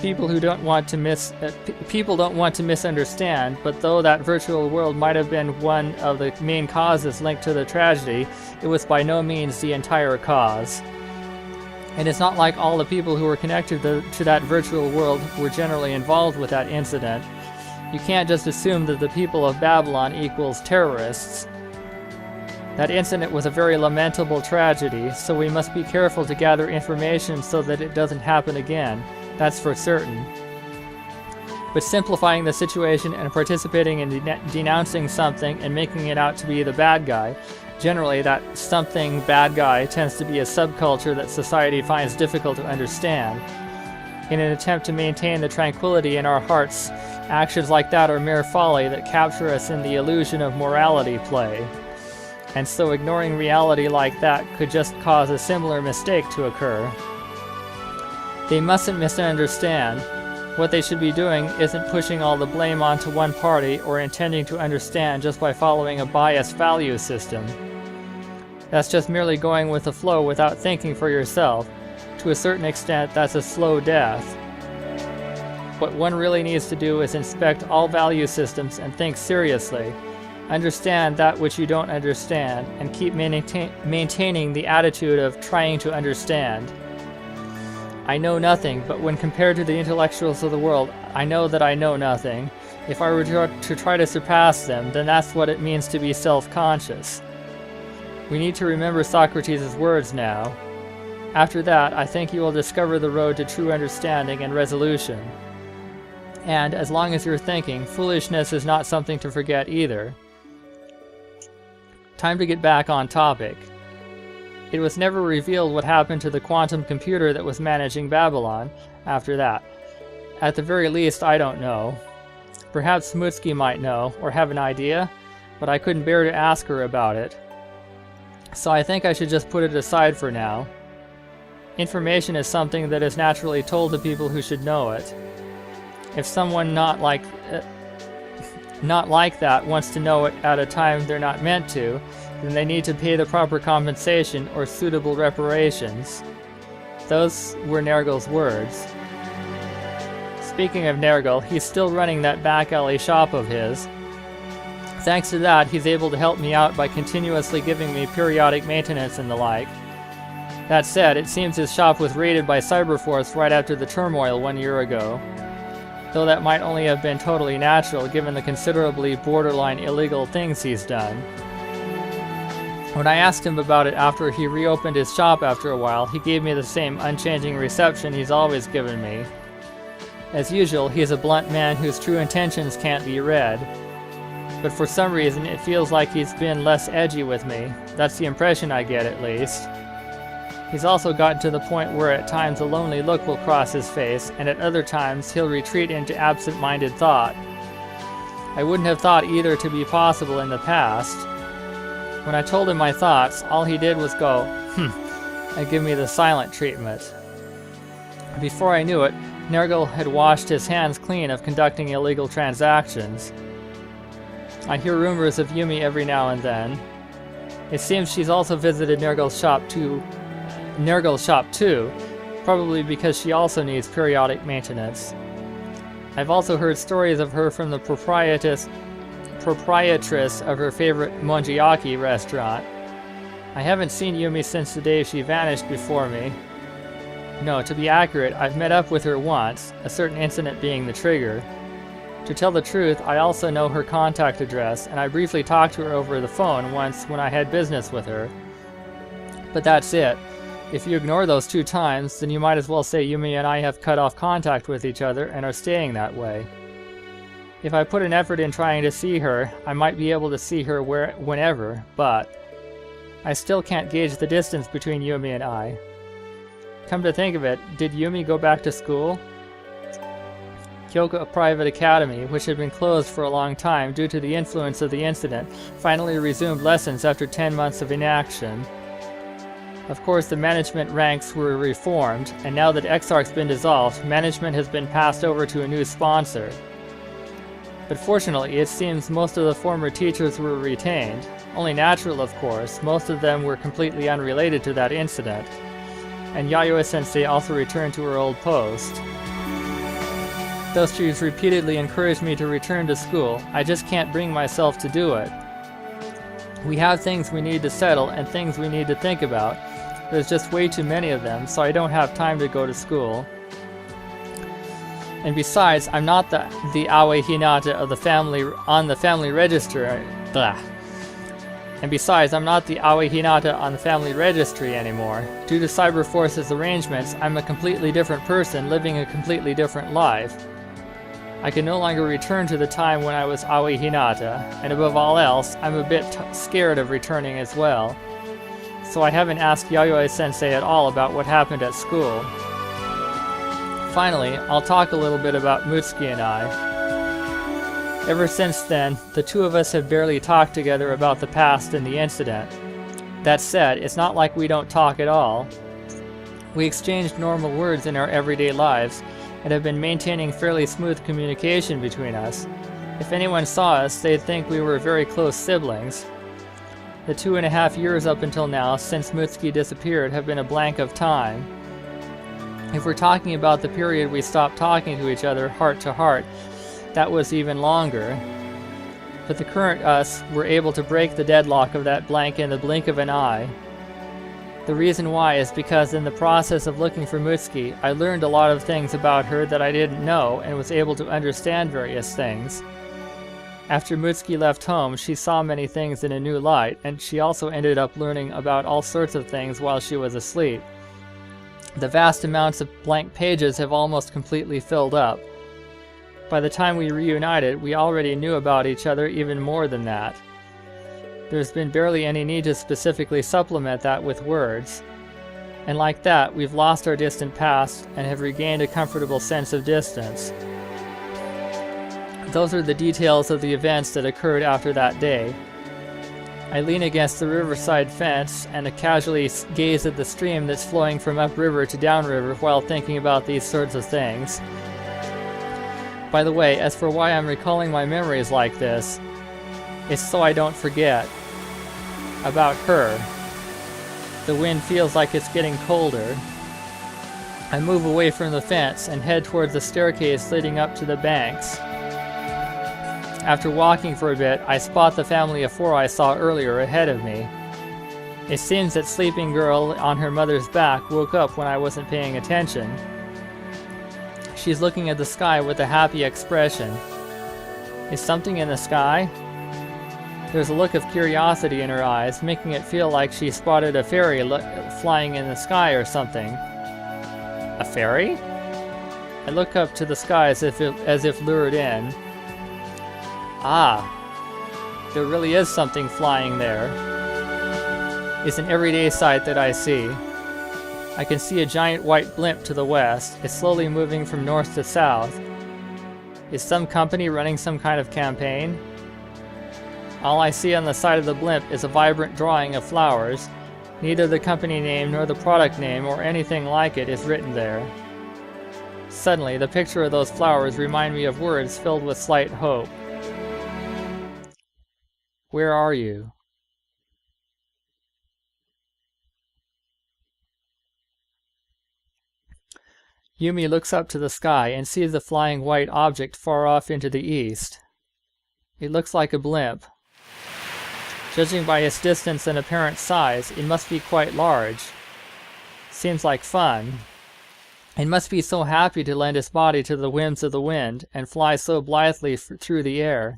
People don't want to misunderstand, but though that virtual world might have been one of the main causes linked to the tragedy, it was by no means the entire cause. And it's not like all the people who were connected to that virtual world were generally involved with that incident. You can't just assume that the people of Babylon equals terrorists. That incident was a very lamentable tragedy, so we must be careful to gather information so that it doesn't happen again. That's for certain. But simplifying the situation and participating in denouncing something and making it out to be the bad guy, generally that something bad guy tends to be a subculture that society finds difficult to understand. In an attempt to maintain the tranquility in our hearts, actions like that are mere folly that capture us in the illusion of morality play. And so ignoring reality like that could just cause a similar mistake to occur. They mustn't misunderstand. What they should be doing isn't pushing all the blame onto one party or intending to understand just by following a biased value system. That's just merely going with the flow without thinking for yourself. To a certain extent, that's a slow death. What one really needs to do is inspect all value systems and think seriously. Understand that which you don't understand, and keep maintaining the attitude of trying to understand. I know nothing, but when compared to the intellectuals of the world, I know that I know nothing. If I were to try to surpass them, then that's what it means to be self-conscious. We need to remember Socrates' words now. After that, I think you will discover the road to true understanding and resolution. And as long as you're thinking, foolishness is not something to forget either. Time to get back on topic. It was never revealed what happened to the quantum computer that was managing Babylon after that. At the very least, I don't know. Perhaps Mutsuki might know, or have an idea, but I couldn't bear to ask her about it. So I think I should just put it aside for now. Information is something that is naturally told to people who should know it. If someone not like that wants to know it at a time they're not meant to, then they need to pay the proper compensation or suitable reparations. Those were Nergal's words. Speaking of Nergal, he's still running that back alley shop of his. Thanks to that, he's able to help me out by continuously giving me periodic maintenance and the like. That said, it seems his shop was raided by Cyberforce right after the turmoil 1 year ago. Though that might only have been totally natural given the considerably borderline illegal things he's done. When I asked him about it after he reopened his shop after a while, he gave me the same unchanging reception he's always given me. As usual, he's a blunt man whose true intentions can't be read. But for some reason, it feels like he's been less edgy with me. That's the impression I get, at least. He's also gotten to the point where at times a lonely look will cross his face, and at other times he'll retreat into absent-minded thought. I wouldn't have thought either to be possible in the past. When I told him my thoughts, all he did was go, and give me the silent treatment. Before I knew it, Nergal had washed his hands clean of conducting illegal transactions. I hear rumors of Yumi every now and then. It seems she's also visited Nergal's shop too, probably because she also needs periodic maintenance. I've also heard stories of her from the proprietress of her favorite Monjiaki restaurant. I haven't seen Yumi since the day she vanished before me. No, to be accurate, I've met up with her once, a certain incident being the trigger. To tell the truth, I also know her contact address, and I briefly talked to her over the phone once when I had business with her. But that's it. If you ignore those 2 times, then you might as well say Yumi and I have cut off contact with each other and are staying that way. If I put an effort in trying to see her, I might be able to see her whenever, but I still can't gauge the distance between Yumi and I. Come to think of it, did Yumi go back to school? Kyoka Private Academy, which had been closed for a long time due to the influence of the incident, finally resumed lessons after 10 months of inaction. Of course, the management ranks were reformed, and now that Exarch's been dissolved, management has been passed over to a new sponsor. But fortunately, it seems most of the former teachers were retained. Only natural, of course, most of them were completely unrelated to that incident. And Yayoi-sensei also returned to her old post. Though she's repeatedly encouraged me to return to school, I just can't bring myself to do it. We have things we need to settle and things we need to think about. There's just way too many of them, so I don't have time to go to school. And besides, I'm not the Aoi Hinata of the family on the family register. Blah. And besides, I'm not the Aoi Hinata on the family registry anymore. Due to Cyberforce's arrangements, I'm a completely different person living a completely different life. I can no longer return to the time when I was Aoi Hinata, and above all else, I'm a bit scared of returning as well. So I haven't asked Yayoi-sensei at all about what happened at school. Finally, I'll talk a little bit about Mutsuki and I. Ever since then, the 2 of us have barely talked together about the past and the incident. That said, it's not like we don't talk at all. We exchanged normal words in our everyday lives, and have been maintaining fairly smooth communication between us. If anyone saw us, they'd think we were very close siblings. The 2.5 years up until now, since Mutsuki disappeared, have been a blank of time. If we're talking about the period we stopped talking to each other heart to heart, that was even longer. But the current us were able to break the deadlock of that blank in the blink of an eye. The reason why is because in the process of looking for Mutsuki, I learned a lot of things about her that I didn't know and was able to understand various things. After Mutsuki left home, she saw many things in a new light, and she also ended up learning about all sorts of things while she was asleep. The vast amounts of blank pages have almost completely filled up. By the time we reunited, we already knew about each other even more than that. There's been barely any need to specifically supplement that with words. And like that, we've lost our distant past and have regained a comfortable sense of distance. Those are the details of the events that occurred after that day. I lean against the riverside fence and casually gaze at the stream that's flowing from upriver to downriver while thinking about these sorts of things. By the way, as for why I'm recalling my memories like this, it's so I don't forget about her. The wind feels like it's getting colder. I move away from the fence and head towards the staircase leading up to the banks. After walking for a bit, I spot the family of four I saw earlier ahead of me. It seems that sleeping girl on her mother's back woke up when I wasn't paying attention. She's looking at the sky with a happy expression. Is something in the sky? There's a look of curiosity in her eyes, making it feel like she spotted a fairy flying in the sky or something. A fairy? I look up to the sky as if lured in. Ah, there really is something flying there. It's an everyday sight that I see. I can see a giant white blimp to the west. It's slowly moving from north to south. Is some company running some kind of campaign? All I see on the side of the blimp is a vibrant drawing of flowers. Neither the company name nor the product name or anything like it is written there. Suddenly, the picture of those flowers remind me of words filled with slight hope. Where are you? Yumi looks up to the sky and sees the flying white object far off into the east. It looks like a blimp. Judging by its distance and apparent size, it must be quite large. Seems like fun. It must be so happy to lend its body to the whims of the wind and fly so blithely through the air.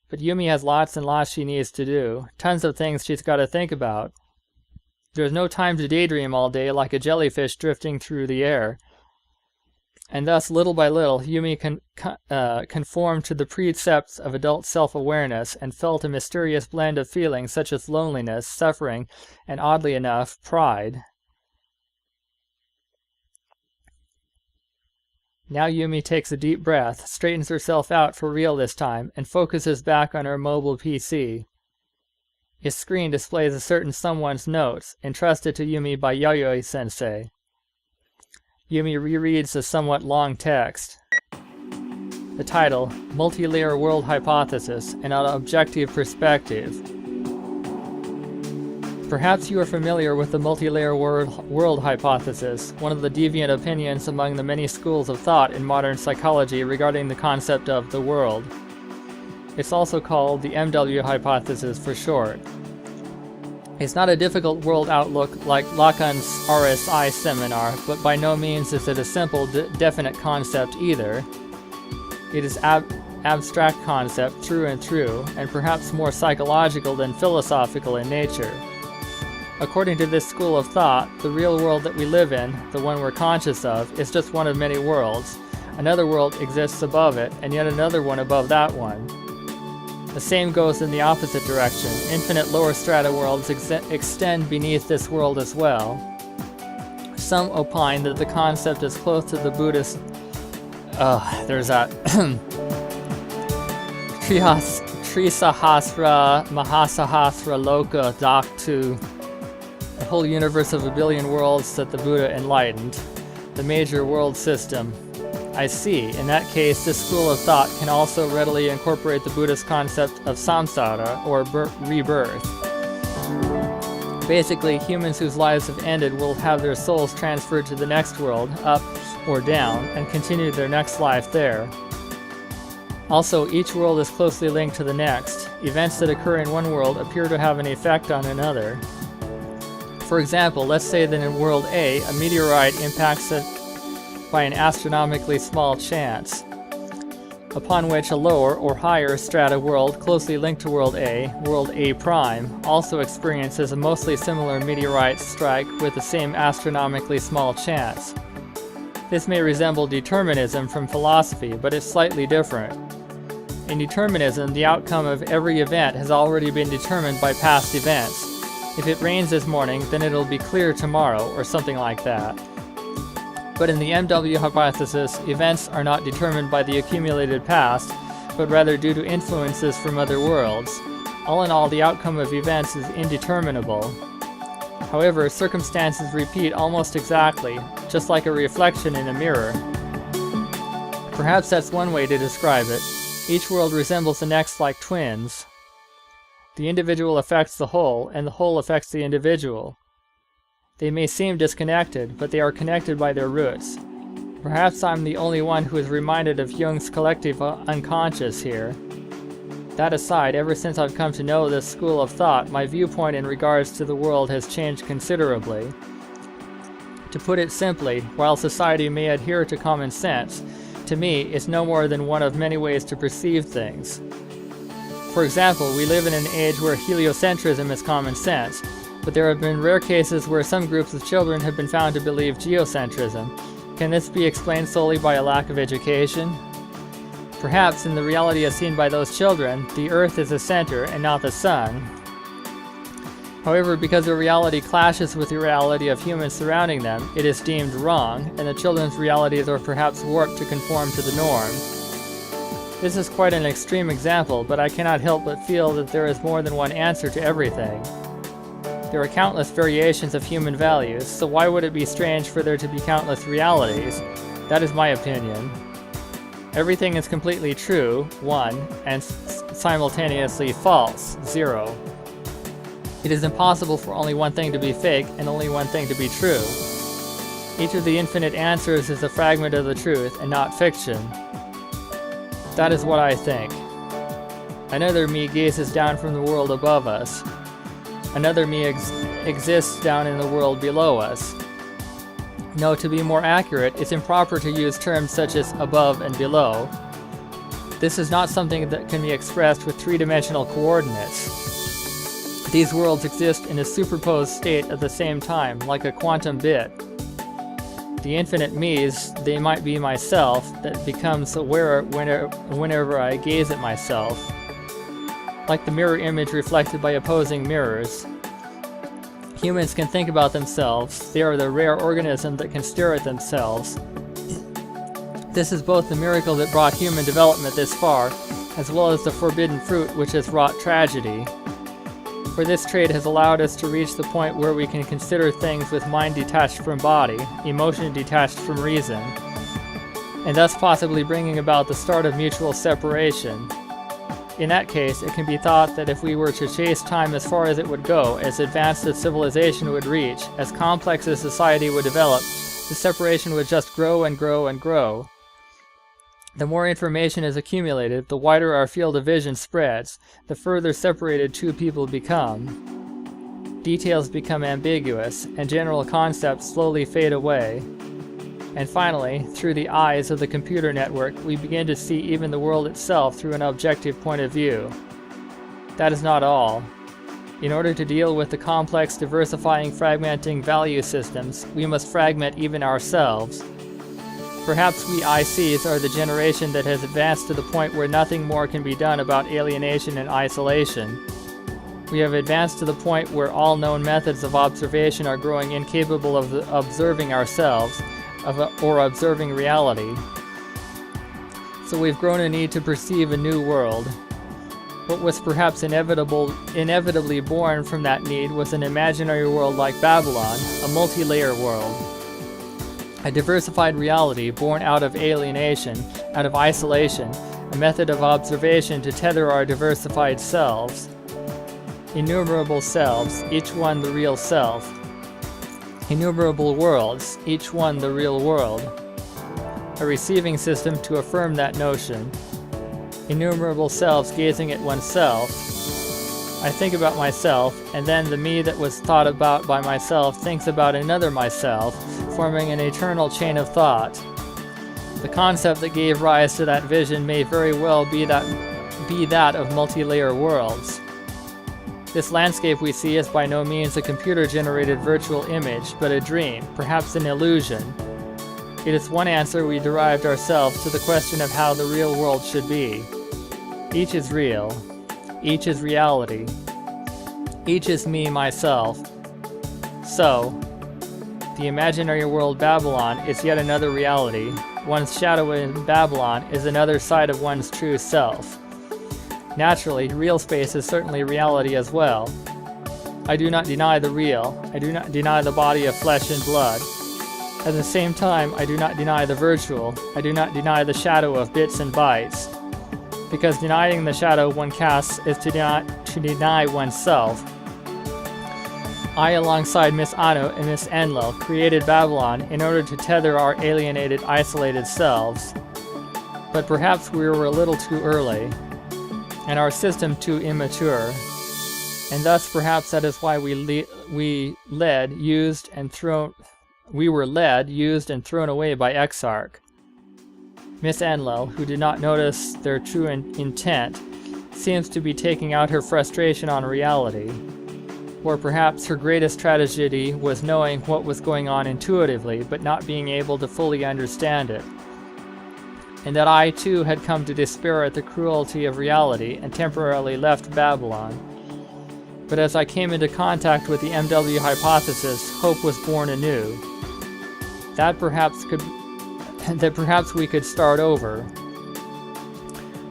But Yumi has lots and lots she needs to do, tons of things she's got to think about. There's no time to daydream all day like a jellyfish drifting through the air. And thus, little by little, Yumi conformed to the precepts of adult self-awareness and felt a mysterious blend of feelings such as loneliness, suffering, and oddly enough, pride. Now Yumi takes a deep breath, straightens herself out for real this time, and focuses back on her mobile PC. Its screen displays a certain someone's notes, entrusted to Yumi by Yayoi-sensei. Yumi rereads the somewhat long text. The title, Multi-Layer World Hypothesis, an Objective Perspective. Perhaps you are familiar with the multi-layer world hypothesis, one of the deviant opinions among the many schools of thought in modern psychology regarding the concept of the world. It's also called the MW hypothesis for short. It's not a difficult world outlook like Lacan's RSI seminar, but by no means is it a simple, definite concept either. It is abstract concept through and through, and perhaps more psychological than philosophical in nature. According to this school of thought, the real world that we live in, the one we're conscious of, is just one of many worlds. Another world exists above it, and yet another one above that one. The same goes in the opposite direction. Infinite lower strata worlds extend beneath this world as well. Some opine that the concept is close to the Buddhist... there's that... Trisahasra Mahasahasra Loka Dhatu, the whole universe of a billion worlds that the Buddha enlightened, the major world system. I see. In that case, this school of thought can also readily incorporate the Buddhist concept of samsara, or rebirth. Basically, humans whose lives have ended will have their souls transferred to the next world, up or down, and continue their next life there. Also, each world is closely linked to the next. Events that occur in one world appear to have an effect on another. For example, let's say that in World A, a meteorite impacts it by an astronomically small chance, upon which a lower or higher strata world closely linked to World A prime, also experiences a mostly similar meteorite strike with the same astronomically small chance. This may resemble determinism from philosophy, but it's slightly different. In determinism, the outcome of every event has already been determined by past events. If it rains this morning, then it'll be clear tomorrow, or something like that. But in the MW hypothesis, events are not determined by the accumulated past, but rather due to influences from other worlds. All in all, the outcome of events is indeterminable. However, circumstances repeat almost exactly, just like a reflection in a mirror. Perhaps that's one way to describe it. Each world resembles the next like twins. The individual affects the whole, and the whole affects the individual. They may seem disconnected, but they are connected by their roots. Perhaps I'm the only one who is reminded of Jung's collective unconscious here. That aside, ever since I've come to know this school of thought, my viewpoint in regards to the world has changed considerably. To put it simply, while society may adhere to common sense, to me, it's no more than one of many ways to perceive things. For example, we live in an age where heliocentrism is common sense, but there have been rare cases where some groups of children have been found to believe geocentrism. Can this be explained solely by a lack of education? Perhaps, in the reality as seen by those children, the Earth is the center and not the sun. However, because the reality clashes with the reality of humans surrounding them, it is deemed wrong, and the children's realities are perhaps warped to conform to the norm. This is quite an extreme example, but I cannot help but feel that there is more than one answer to everything. There are countless variations of human values, so why would it be strange for there to be countless realities? That is my opinion. Everything is completely true, 1, and simultaneously false, 0. It is impossible for only one thing to be fake and only one thing to be true. Each of the infinite answers is a fragment of the truth and not fiction. That is what I think. Another me gazes down from the world above us. Another me exists down in the world below us. No, to be more accurate, it's improper to use terms such as above and below. This is not something that can be expressed with three-dimensional coordinates. These worlds exist in a superposed state at the same time, like a quantum bit. The infinite me's, they might be myself, that becomes aware whenever I gaze at myself. Like the mirror image reflected by opposing mirrors. Humans can think about themselves. They are the rare organism that can stare at themselves. This is both the miracle that brought human development this far, as well as the forbidden fruit which has wrought tragedy. For this trait has allowed us to reach the point where we can consider things with mind detached from body, emotion detached from reason, and thus possibly bringing about the start of mutual separation. In that case, it can be thought that if we were to chase time as far as it would go, as advanced as civilization would reach, as complex as society would develop, the separation would just grow and grow and grow. The more information is accumulated, the wider our field of vision spreads, the further separated two people become. Details become ambiguous, and general concepts slowly fade away. And finally, through the eyes of the computer network, we begin to see even the world itself through an objective point of view. That is not all. In order to deal with the complex, diversifying, fragmenting value systems, we must fragment even ourselves. Perhaps we ICs are the generation that has advanced to the point where nothing more can be done about alienation and isolation. We have advanced to the point where all known methods of observation are growing incapable of observing ourselves, or observing reality. So we've grown a need to perceive a new world. What was perhaps inevitably born from that need was an imaginary world like Babylon, a multi-layer world. A diversified reality born out of alienation, out of isolation, a method of observation to tether our diversified selves. Innumerable selves, each one the real self. Innumerable worlds, each one the real world. A receiving system to affirm that notion. Innumerable selves gazing at oneself. I think about myself, and then the me that was thought about by myself thinks about another myself, forming an eternal chain of thought. The concept that gave rise to that vision may very well be that of multi-layer worlds. This landscape we see is by no means a computer-generated virtual image, but a dream, perhaps an illusion. It is one answer we derived ourselves to the question of how the real world should be. Each is real. Each is reality. Each is me, myself. So, the imaginary world Babylon is yet another reality. One's shadow in Babylon is another side of one's true self. Naturally, real space is certainly reality as well. I do not deny the real. I do not deny the body of flesh and blood. At the same time, I do not deny the virtual. I do not deny the shadow of bits and bytes. Because denying the shadow one casts is to deny oneself. I, alongside Miss Anu and Miss Enlil, created Babylon in order to tether our alienated, isolated selves. But perhaps we were a little too early, and our system too immature, and thus perhaps that is why we were led, used, and thrown away by Exarch. Miss Enlil, who did not notice their true intent, seems to be taking out her frustration on reality. Or perhaps her greatest tragedy was knowing what was going on intuitively, but not being able to fully understand it. And that I too had come to despair at the cruelty of reality and temporarily left Babylon. But as I came into contact with the MW hypothesis, hope was born anew. That perhaps we could start over.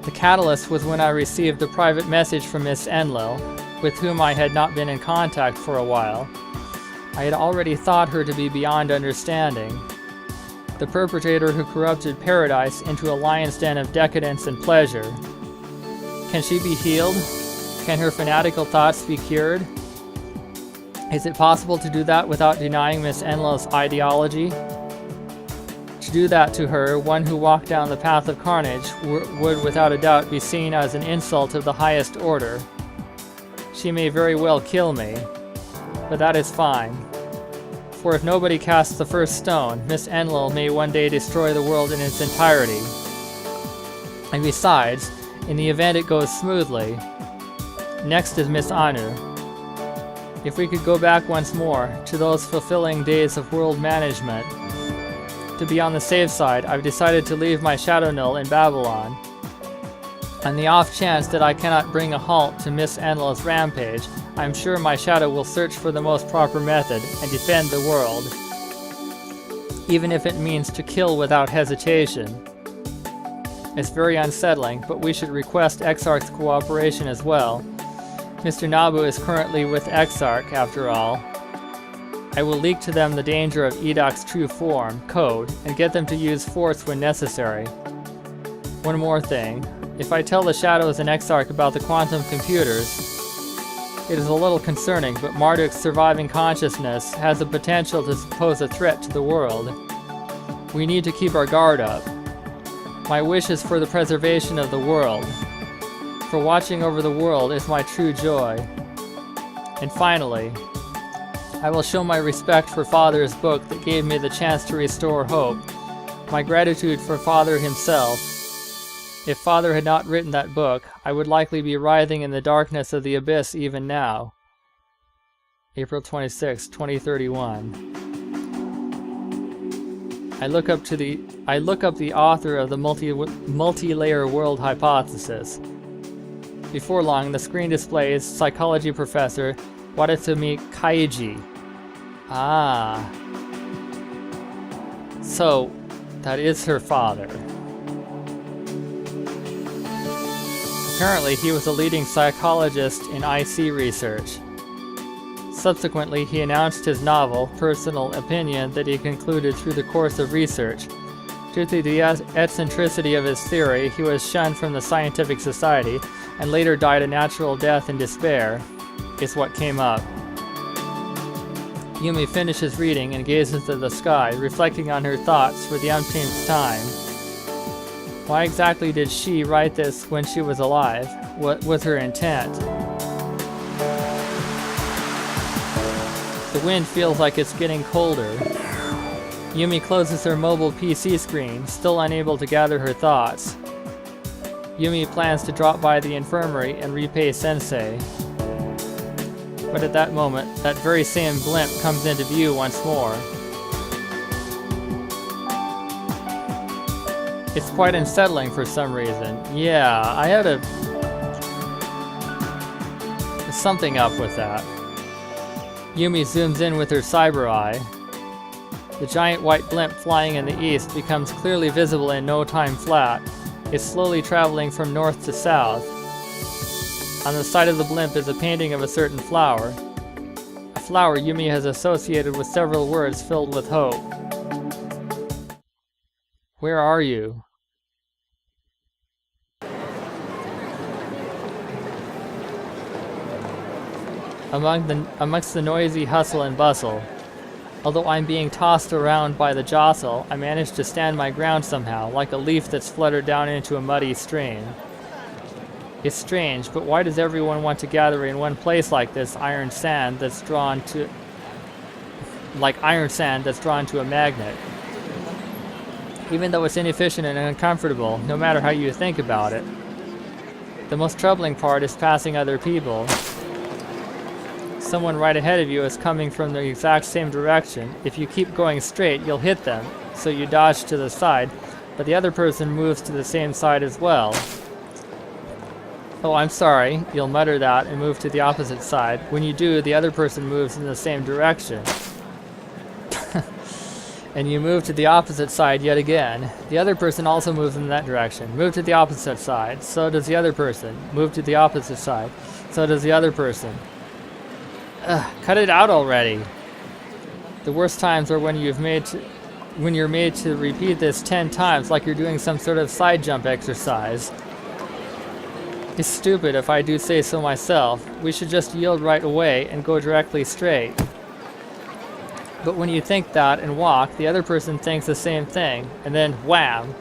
The catalyst was when I received a private message from Miss Enlil, with whom I had not been in contact for a while. I had already thought her to be beyond understanding. The perpetrator who corrupted paradise into a lion's den of decadence and pleasure. Can she be healed? Can her fanatical thoughts be cured? Is it possible to do that without denying Miss Enlil's ideology? To do that to her, one who walked down the path of carnage would without a doubt be seen as an insult of the highest order. She may very well kill me, but that is fine. For if nobody casts the first stone, Miss Enlil may one day destroy the world in its entirety. And besides, in the event it goes smoothly, next is Miss Anu. If we could go back once more to those fulfilling days of world management, to be on the safe side, I've decided to leave my Shadow Null in Babylon. On the off chance that I cannot bring a halt to Miss Enlil's rampage, I am sure my shadow will search for the most proper method and defend the world, even if it means to kill without hesitation. It's very unsettling, but we should request Exarch's cooperation as well. Mr. Nabu is currently with Exarch, after all. I will leak to them the danger of Edoc's true form, code, and get them to use force when necessary. One more thing. If I tell the Shadows and Exarch about the quantum computers, it is a little concerning, but Marduk's surviving consciousness has the potential to pose a threat to the world. We need to keep our guard up. My wish is for the preservation of the world. For watching over the world is my true joy. And finally, I will show my respect for Father's book that gave me the chance to restore hope. My gratitude for Father himself. If Father had not written that book, I would likely be writhing in the darkness of the abyss even now. April 26, 2031. I look up the author of the multi-layer world hypothesis. Before long, the screen displays psychology professor Watatsumi Kaiji. Ah. So, that is her father. Apparently, he was a leading psychologist in IC research. Subsequently, he announced his novel, Personal Opinion, that he concluded through the course of research. Due to the eccentricity of his theory, he was shunned from the scientific society, and later died a natural death in despair, is what came up. Yumi finishes reading and gazes at the sky, reflecting on her thoughts for the umpteenth time. Why exactly did she write this when she was alive? What was her intent? The wind feels like it's getting colder. Yumi closes her mobile PC screen, still unable to gather her thoughts. Yumi plans to drop by the infirmary and repay Sensei. But at that moment, that very same blimp comes into view once more. It's quite unsettling for some reason. Yeah, I had a something up with that. Yumi zooms in with her cyber eye. The giant white blimp flying in the east becomes clearly visible in no time flat. It's slowly traveling from north to south. On the side of the blimp is a painting of a certain flower. A flower Yumi has associated with several words filled with hope. Where are you? Amongst the noisy hustle and bustle. Although I'm being tossed around by the jostle, I manage to stand my ground somehow, like a leaf that's fluttered down into a muddy stream. It's strange, but why does everyone want to gather in one place like this iron sand that's drawn to a magnet? Even though it's inefficient and uncomfortable, no matter how you think about it. The most troubling part is passing other people. Someone right ahead of you is coming from the exact same direction. If you keep going straight, you'll hit them, so you dodge to the side, but the other person moves to the same side as well. Oh, I'm sorry, you'll mutter that and move to the opposite side. When you do, the other person moves in the same direction. And you move to the opposite side yet again. The other person also moves in that direction. Move to the opposite side. So does the other person. Move to the opposite side. So does the other person. Ugh, cut it out already. The worst times are when you're made to repeat this 10 times like you're doing some sort of side jump exercise. It's stupid if I do say so myself. We should just yield right away and go directly straight. But when you think that and walk, the other person thinks the same thing, and then wham!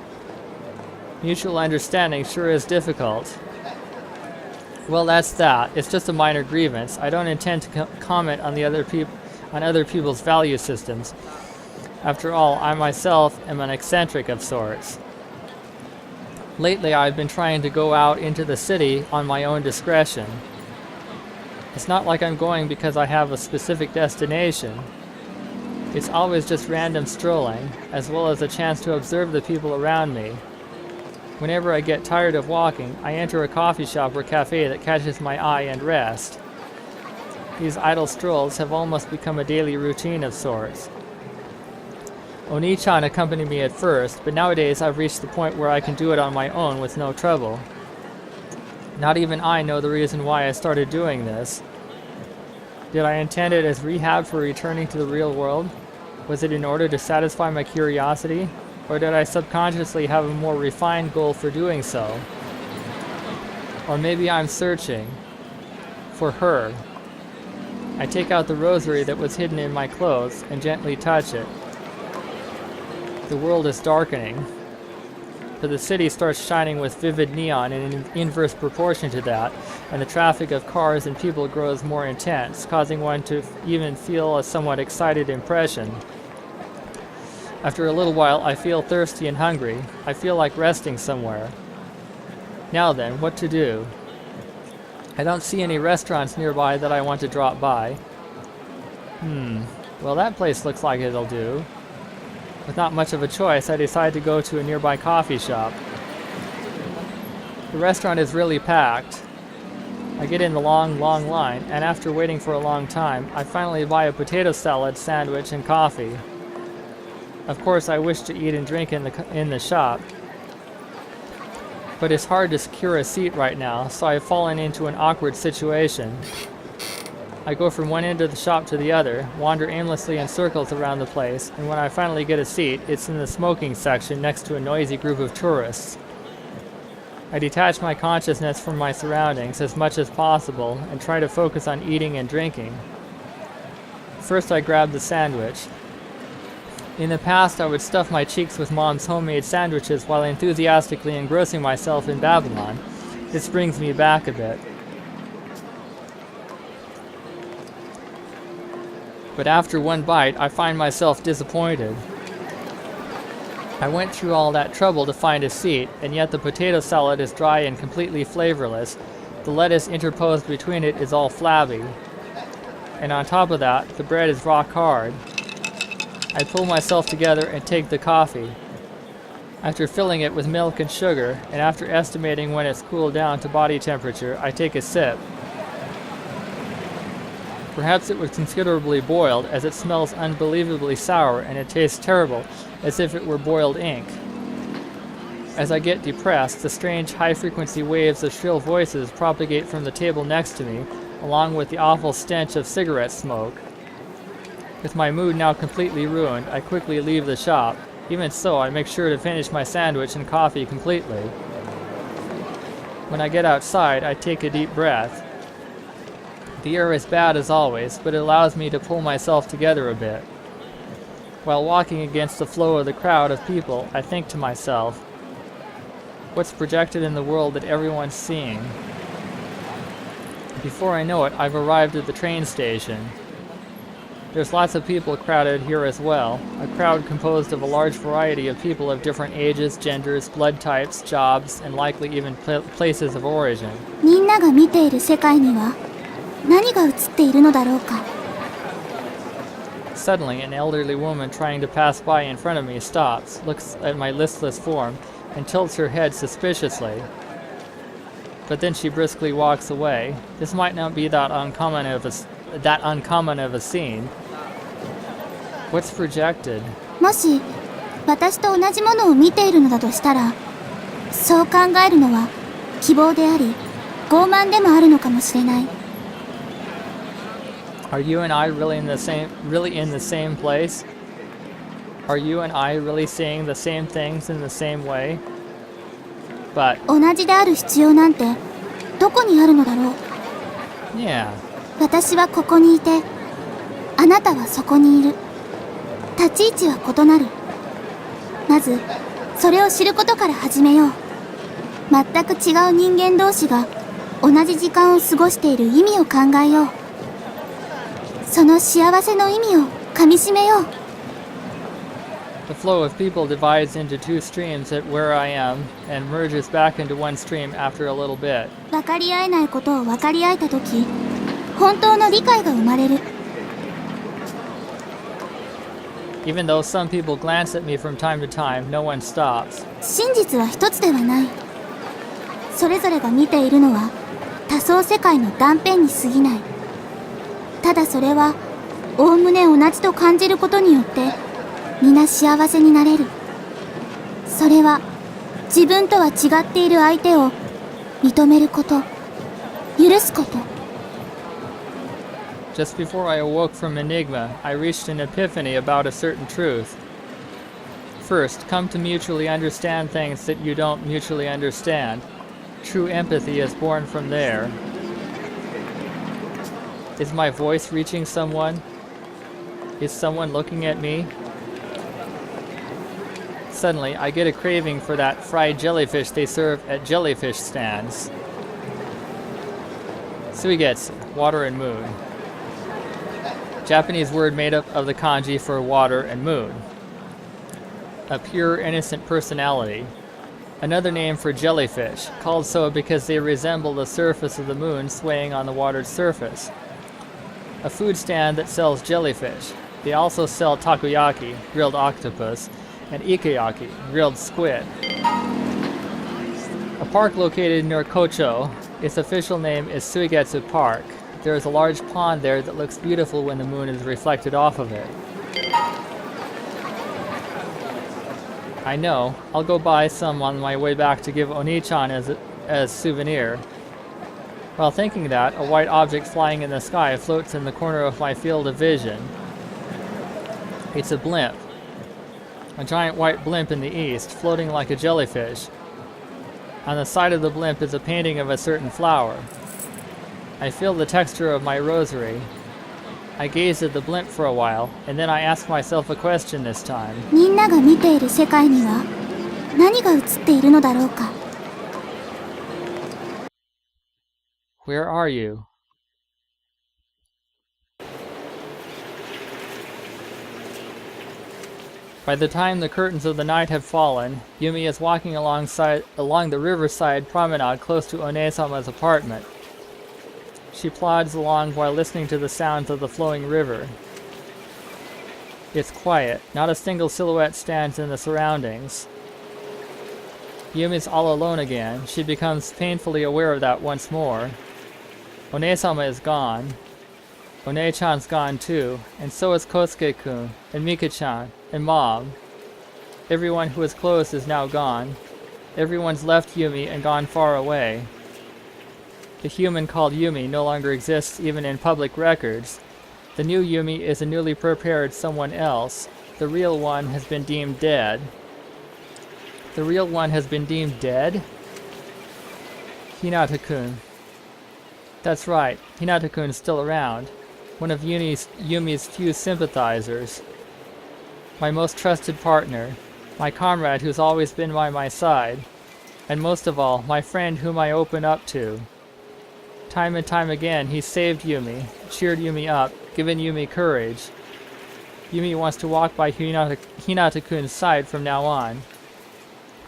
Mutual understanding sure is difficult. Well, that's that. It's just a minor grievance. I don't intend to comment on other people's value systems. After all, I myself am an eccentric of sorts. Lately, I've been trying to go out into the city on my own discretion. It's not like I'm going because I have a specific destination. It's always just random strolling, as well as a chance to observe the people around me. Whenever I get tired of walking, I enter a coffee shop or cafe that catches my eye and rest. These idle strolls have almost become a daily routine of sorts. Oni-chan accompanied me at first, but nowadays I've reached the point where I can do it on my own with no trouble. Not even I know the reason why I started doing this. Did I intend it as rehab for returning to the real world? Was it in order to satisfy my curiosity? Or did I subconsciously have a more refined goal for doing so? Or maybe I'm searching for her. I take out the rosary that was hidden in my clothes and gently touch it. The world is darkening, but the city starts shining with vivid neon in an inverse proportion to that, and the traffic of cars and people grows more intense, causing one to even feel a somewhat excited impression. After a little while, I feel thirsty and hungry. I feel like resting somewhere. Now then, what to do? I don't see any restaurants nearby that I want to drop by. Well, that place looks like it'll do. With not much of a choice, I decide to go to a nearby coffee shop. The restaurant is really packed. I get in the long line, and after waiting for a long time, I finally buy a potato salad, sandwich, and coffee. Of course, I wish to eat and drink in the shop, but it's hard to secure a seat right now, so I've fallen into an awkward situation. I go from one end of the shop to the other, wander aimlessly in circles around the place, and when I finally get a seat, it's in the smoking section next to a noisy group of tourists. I detach my consciousness from my surroundings as much as possible and try to focus on eating and drinking. First, I grab the sandwich. In the past, I would stuff my cheeks with Mom's homemade sandwiches while enthusiastically engrossing myself in Babylon. This brings me back a bit. But after one bite, I find myself disappointed. I went through all that trouble to find a seat, and yet the potato salad is dry and completely flavorless. The lettuce interposed between it is all flabby. And on top of that, the bread is rock hard. I pull myself together and take the coffee. After filling it with milk and sugar, and after estimating when it's cooled down to body temperature, I take a sip. Perhaps it was considerably boiled, as it smells unbelievably sour and it tastes terrible, as if it were boiled ink. As I get depressed, the strange high-frequency waves of shrill voices propagate from the table next to me, along with the awful stench of cigarette smoke. With my mood now completely ruined, I quickly leave the shop. Even so, I make sure to finish my sandwich and coffee completely. When I get outside, I take a deep breath. The air is bad as always, but it allows me to pull myself together a bit. While walking against the flow of the crowd of people, I think to myself, what's projected in the world that everyone's seeing? Before I know it, I've arrived at the train station. There's lots of people crowded here as well, a crowd composed of a large variety of people of different ages, genders, blood types, jobs, and likely even places of origin. みんなが見ている世界には何が映っているのだろうか。 Suddenly, an elderly woman trying to pass by in front of me stops, looks at my listless form, and tilts her head suspiciously. But then she briskly walks away. This might not be that uncommon of a scene. What's projected? もし私と同じものを見ているのだとしたら、そう考えるのは希望であり、傲慢でもあるのかもしれない。 Are you and I really in the same place? Are you and I really seeing the same things in the same way? But 同じである必要なんてどこにあるのだろう。 yeah. 私はここにいて、あなたはそこにいる。立ち位置は異なる。まずそれを知ることから始めよう。全く違う人間同士が同じ時間を過ごしている意味を考えよう。その幸せの意味をかみしめよう。 The flow of people divides into two streams at where I am and merges back into one stream after a little bit. 分かり合えないことを分かり合えたとき、本当の理解が生まれる。 Even though some people glance at me from time to time, no one stops. 真実は一つではない。それぞれが見ているのは多層世界の断片に過ぎない。ただそれはおおむね同じと感じることによって皆幸せになれる。それは自分とは違っている相手を認めること、許すこと。 Just before I awoke from Enigma, I reached an epiphany about a certain truth. First, come to mutually understand things that you don't mutually understand. True empathy is born from there. Is my voice reaching someone? Is someone looking at me? Suddenly, I get a craving for that fried jellyfish they serve at jellyfish stands. Suigetsu, water and moon. Japanese word made up of the kanji for water and moon. A pure, innocent personality. Another name for jellyfish, called so because they resemble the surface of the moon swaying on the water's surface. A food stand that sells jellyfish. They also sell takoyaki, grilled octopus, and ikeyaki, grilled squid. A park located near Kocho. Its official name is Suigetsu Park. There is a large pond there that looks beautiful when the moon is reflected off of it. I know. I'll go buy some on my way back to give Oni-chan as souvenir. While thinking that, a white object flying in the sky floats in the corner of my field of vision. It's a blimp. A giant white blimp in the east, floating like a jellyfish. On the side of the blimp is a painting of a certain flower. I feel the texture of my rosary. I gaze at the blimp for a while, and then I ask myself a question this time. みんなが見ている世界には何が映っているのだろうか。 Where are you? By the time the curtains of the night have fallen, Yumi is walking along the riverside promenade close to One-sama's apartment. She plods along while listening to the sounds of the flowing river. It's quiet. Not a single silhouette stands in the surroundings. Yumi's all alone again. She becomes painfully aware of that once more. One-sama is gone. One-chan's gone too, and so is Kosuke-kun, and Mika-chan, and Mom. Everyone who was close is now gone. Everyone's left Yumi and gone far away. The human called Yumi no longer exists even in public records. The new Yumi is a newly prepared someone else. The real one has been deemed dead. The real one has been deemed dead? Hinata-kun. That's right, Hinata-kun is still around. One of Yumi's few sympathizers. My most trusted partner. My comrade who's always been by my side. And most of all, my friend whom I open up to. Time and time again, he's saved Yumi, cheered Yumi up, given Yumi courage. Yumi wants to walk by Hinata-kun's side from now on.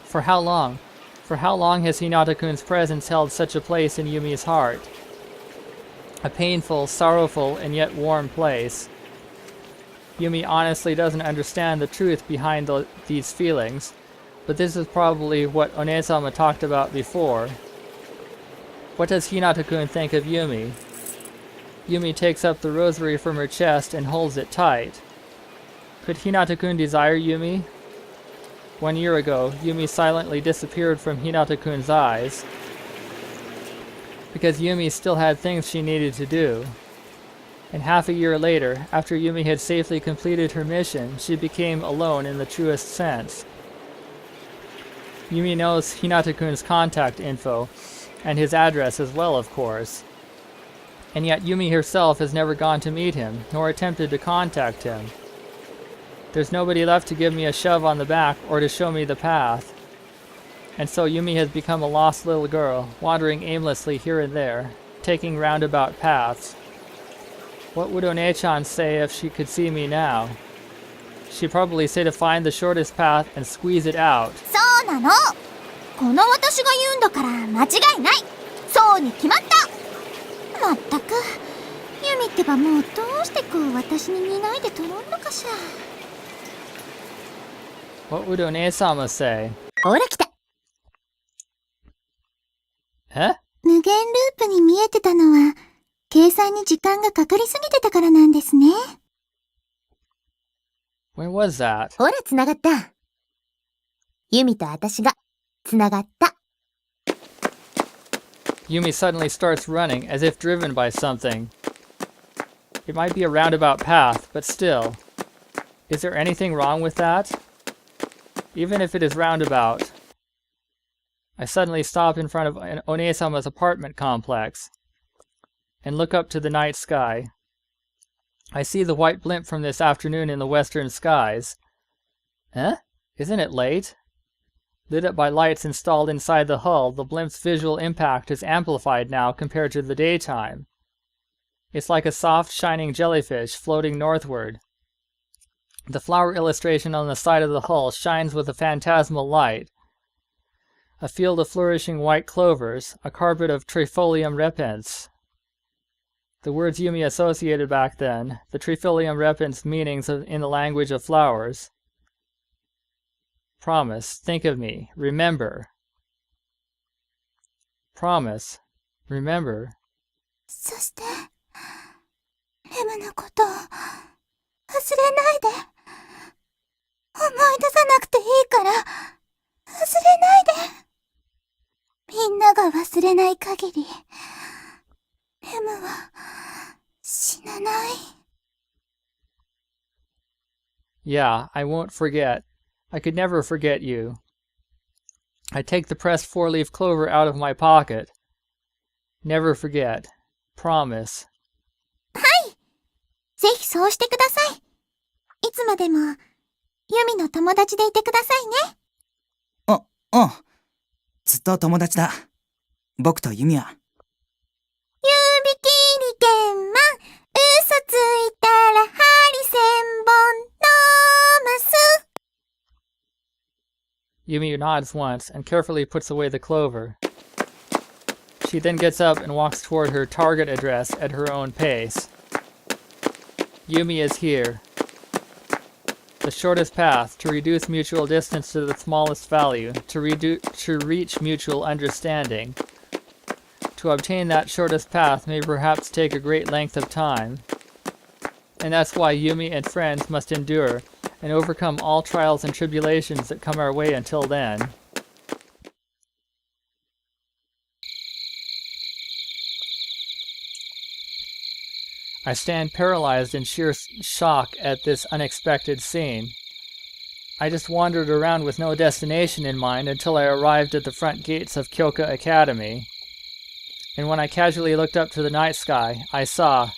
For how long? For how long has Hinata-kun's presence held such a place in Yumi's heart? A painful, sorrowful, and yet warm place. Yumi honestly doesn't understand the truth behind these feelings, but this is probably what Onesama talked about before. What does Hinata-kun think of Yumi? Yumi takes up the rosary from her chest and holds it tight. Could Hinata-kun desire Yumi? 1 year ago, Yumi silently disappeared from Hinata-kun's eyes, because Yumi still had things she needed to do. And half a year later, after Yumi had safely completed her mission, she became alone in the truest sense. Yumi knows Hinata-kun's contact info, and his address as well, of course. And yet Yumi herself has never gone to meet him, nor attempted to contact him. There's nobody left to give me a shove on the back or to show me the path. And so Yumi has become a lost little girl, wandering aimlessly here and there, taking roundabout paths. What would One-chan say if she could see me now? She'd probably say to find the shortest path and squeeze it out. そうなの。この私が言うんだから間違いない。そうに決まった。まったく、ユミってばもうどうしてこう私に似ないでとろんのかしら。What would One-sama say? ほら来た。Eh? 無限ループに見えてたのは、計算に時間がかかりすぎてたからなんですね。When was that? ほら繋がった。ユミと私が繋がった。Yumi suddenly starts running, as if driven by something. It might be a roundabout path, but still. Is there anything wrong with that? Even if it is roundabout. I suddenly stop in front of Onesama's apartment complex and look up to the night sky. I see the white blimp from this afternoon in the western skies. Eh? Isn't it late? Lit up by lights installed inside the hull, the blimp's visual impact is amplified now compared to the daytime. It's like a soft, shining jellyfish floating northward. The flower illustration on the side of the hull shines with a phantasmal light. A field of flourishing white clovers, a carpet of trifolium repens. The words Yumi associated back then, the trifolium repens meanings in the language of flowers. Promise, think of me, remember. Promise, remember. そして、レムのことを忘れないで。思い出さなくていいから、忘れないで。みんなが忘れない限り、レムは死なない。Yeah, I won't forget. I could never forget you. I take the pressed four-leaf clover out of my pocket. Never forget. Promise. はい。ぜひそうしてください。いつまでも、ユミの友達でいてくださいね。うん。ずっと友達だ。僕とユミは。指切り剣マン、嘘ついたら針千本のます。Yumi nods once and carefully puts away the clover. She then gets up and walks toward her target address at her own pace. Yumi is here. The shortest path to reduce mutual distance to the smallest value, to reach mutual understanding. To obtain that shortest path may perhaps take a great length of time. And that's why Yumi and friends must endure and overcome all trials and tribulations that come our way until then. I stand paralyzed in sheer shock at this unexpected scene. I just wandered around with no destination in mind until I arrived at the front gates of Kyoka Academy. And when I casually looked up to the night sky, I saw...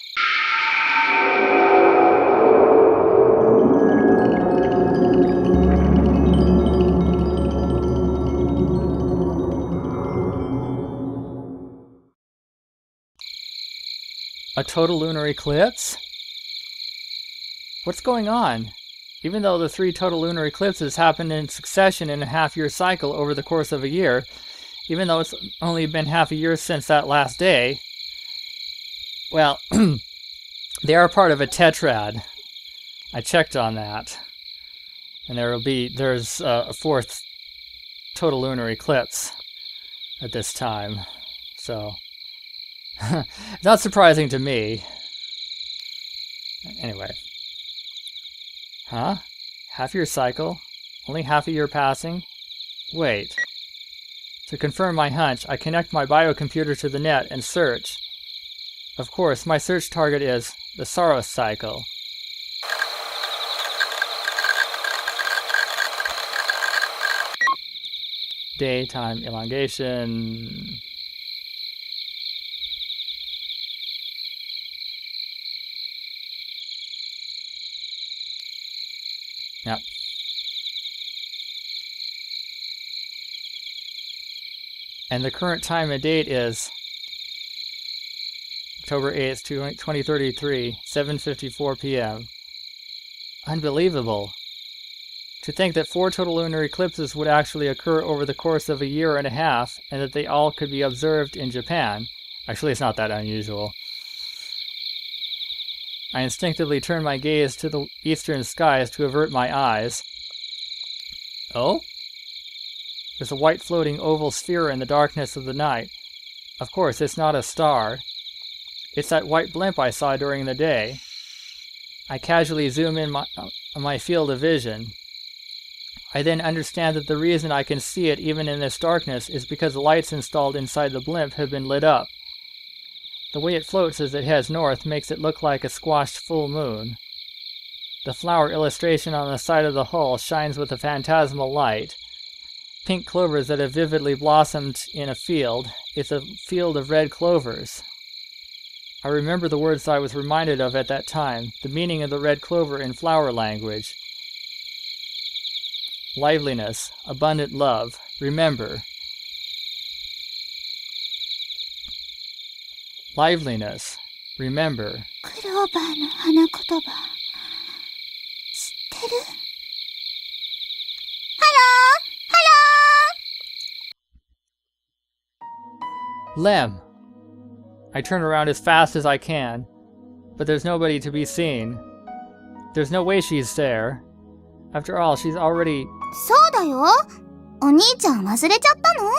a total lunar eclipse? What's going on? Even though the 3 total lunar eclipses happened in succession in a half-year cycle over the course of a year, even though it's only been half a year since that last day, well, they are part of a tetrad. I checked on that. And there's a 4th total lunar eclipse at this time. So... not surprising to me. Anyway. Huh? Half-year cycle? Only half a year passing? Wait. To confirm my hunch, I connect my biocomputer to the net and search. Of course, my search target is the Saros cycle. Daytime elongation... Yep. And the current time and date is October 8th, 2033, 7:54 p.m. Unbelievable. To think that 4 total lunar eclipses would actually occur over the course of a year and a half, and that they all could be observed in Japan. Actually, it's not that unusual. I instinctively turn my gaze to the eastern skies to avert my eyes. Oh? There's a white floating oval sphere in the darkness of the night. Of course, it's not a star. It's that white blimp I saw during the day. I casually zoom in my field of vision. I then understand that the reason I can see it even in this darkness is because the lights installed inside the blimp have been lit up. The way it floats as it heads north makes it look like a squashed full moon. The flower illustration on the side of the hull shines with a phantasmal light. Pink clovers that have vividly blossomed in a field. It's a field of red clovers. I remember the words I was reminded of at that time, the meaning of the red clover in flower language. Liveliness, abundant love, remember. Liveliness, remember. クローバーの花言葉知ってる？ハロー！ Lem! I turn around as fast as I can, but there's nobody to be seen. There's no way she's there. After all, she's already... そうだよ。お兄ちゃん忘れちゃったの？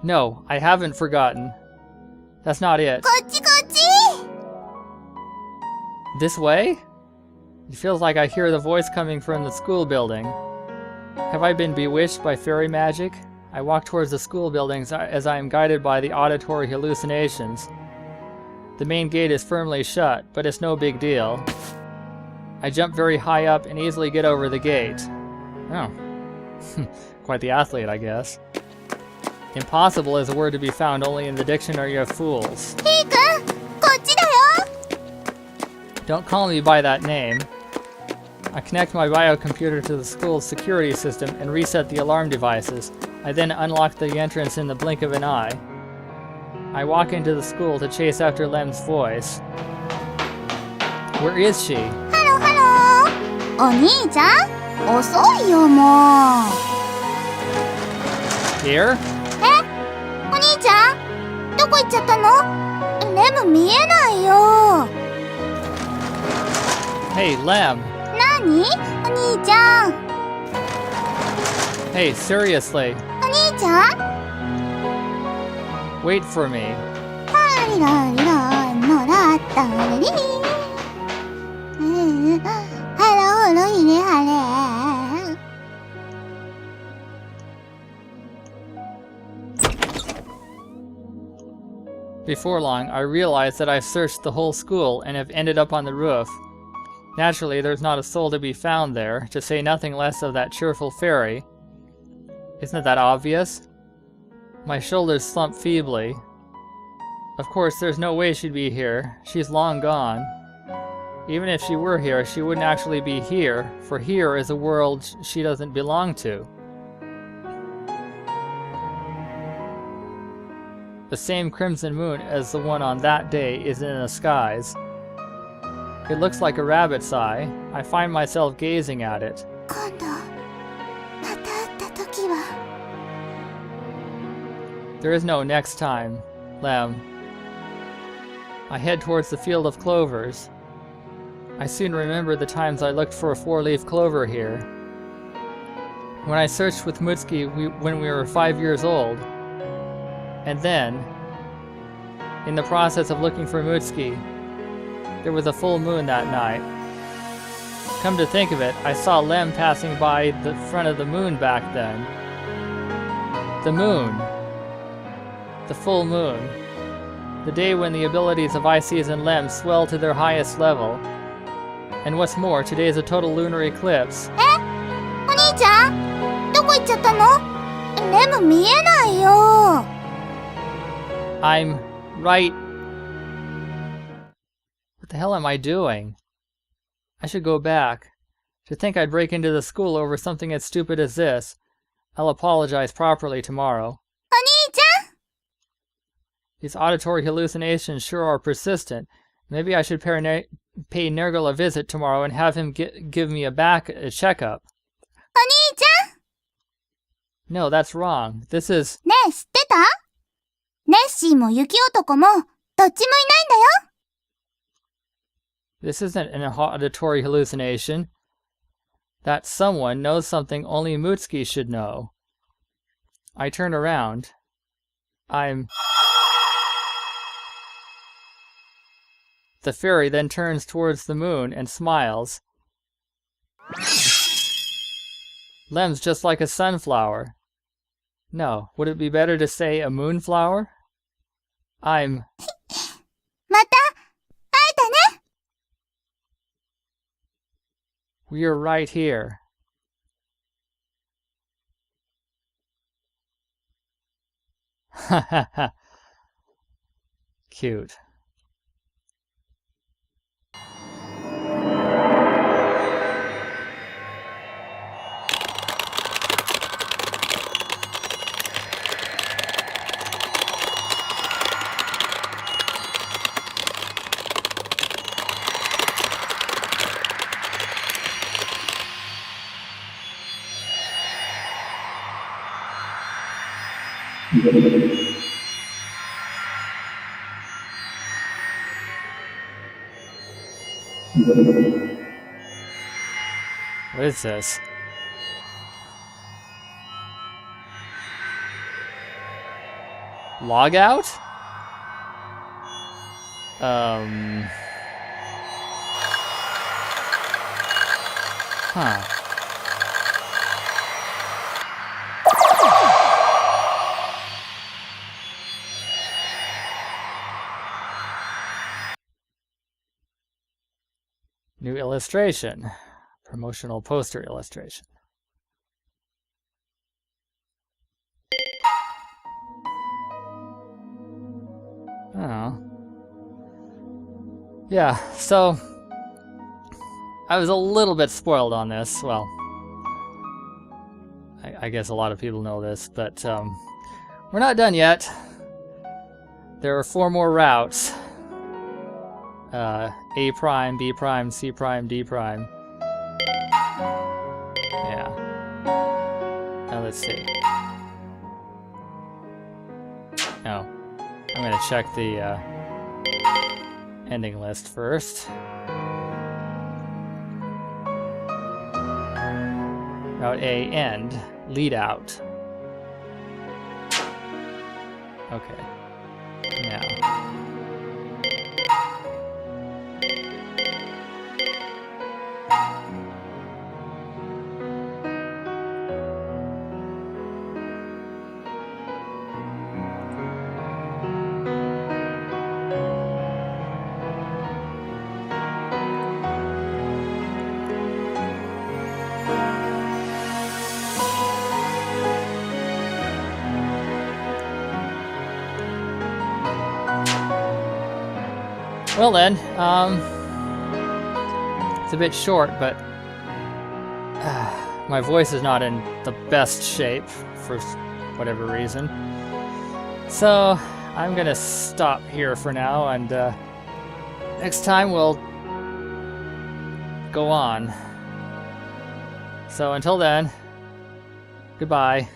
No, I haven't forgotten. That's not it. こっちこっち！ This way? It feels like I hear the voice coming from the school building. Have I been bewitched by fairy magic? I walk towards the school buildings as I am guided by the auditory hallucinations. The main gate is firmly shut, but it's no big deal. I jump very high up and easily get over the gate. Oh. Quite the athlete, I guess. Impossible is a word to be found only in the Dictionary of Fools. ヒーくん、こっちだよ！ Don't call me by that name. I connect my biocomputer to the school's security system and reset the alarm devices. I then unlock the entrance in the blink of an eye. I walk into the school to chase after Lem's voice. Where is she? ハローハロー！お兄ちゃん？遅いよもう！ Here? お兄ちゃん？どこ行っちゃったの？レム見えないよ。 Hey, Lem. なに？お兄ちゃん。 Hey, seriously. お兄ちゃん？ Wait for me. タリラリラのらったりり。Before long, I realized that I've searched the whole school and have ended up on the roof. Naturally, there's not a soul to be found there, to say nothing less of that cheerful fairy. Isn't that obvious? My shoulders slump feebly. Of course, there's no way she'd be here. She's long gone. Even if she were here, she wouldn't actually be here, for here is a world she doesn't belong to. The same crimson moon as the one on that day is in the skies. It looks like a rabbit's eye. I find myself gazing at it. 今度また会った時は There is no next time, Lem. I head towards the field of clovers. I soon remember the times I looked for a four-leaf clover here. When I searched with Mutsuki when we were 5 years old. And then, in the process of looking for Mutsuki, there was a full moon that night. Come to think of it, I saw Lem passing by the front of the moon back then. The moon. The full moon. The day when the abilities of Ices and Lem swell to their highest level. And what's more, today is a total lunar eclipse. お兄ちゃんどこ行っちゃったのレム見えないよ I'm right. What the hell am I doing? I should go back. To think I'd break into the school over something as stupid as this. I'll apologize properly tomorrow. お兄ちゃん These auditory hallucinations sure are persistent. Maybe I should pay Nergal a visit tomorrow and have him give me a checkup. お兄ちゃん No, that's wrong. This is... ねえ知ってたネッシーも雪男もどっちもいないんだよ This isn't an auditory hallucination. That someone knows something only Mutsuki should know. I turn around. The fairy then turns towards the moon and smiles. Lem's just like a sunflower. No, would it be better to say a moonflower? また会えたね We're right here. Ha ha ha. Cute. What is this? Log out? Huh. New illustration. Promotional poster illustration. Oh. Yeah, so I was a little bit spoiled on this. Well, I guess a lot of people know this, but we're not done yet. There are 4 more routes. A prime, B prime, C prime, D prime. Yeah. Now let's see. Oh. I'm gonna check the ending list first. Route A, end. Lead out. Okay. Now. Well then, it's a bit short, but my voice is not in the best shape for whatever reason. So I'm gonna stop here for now, and next time we'll go on. So until then, goodbye.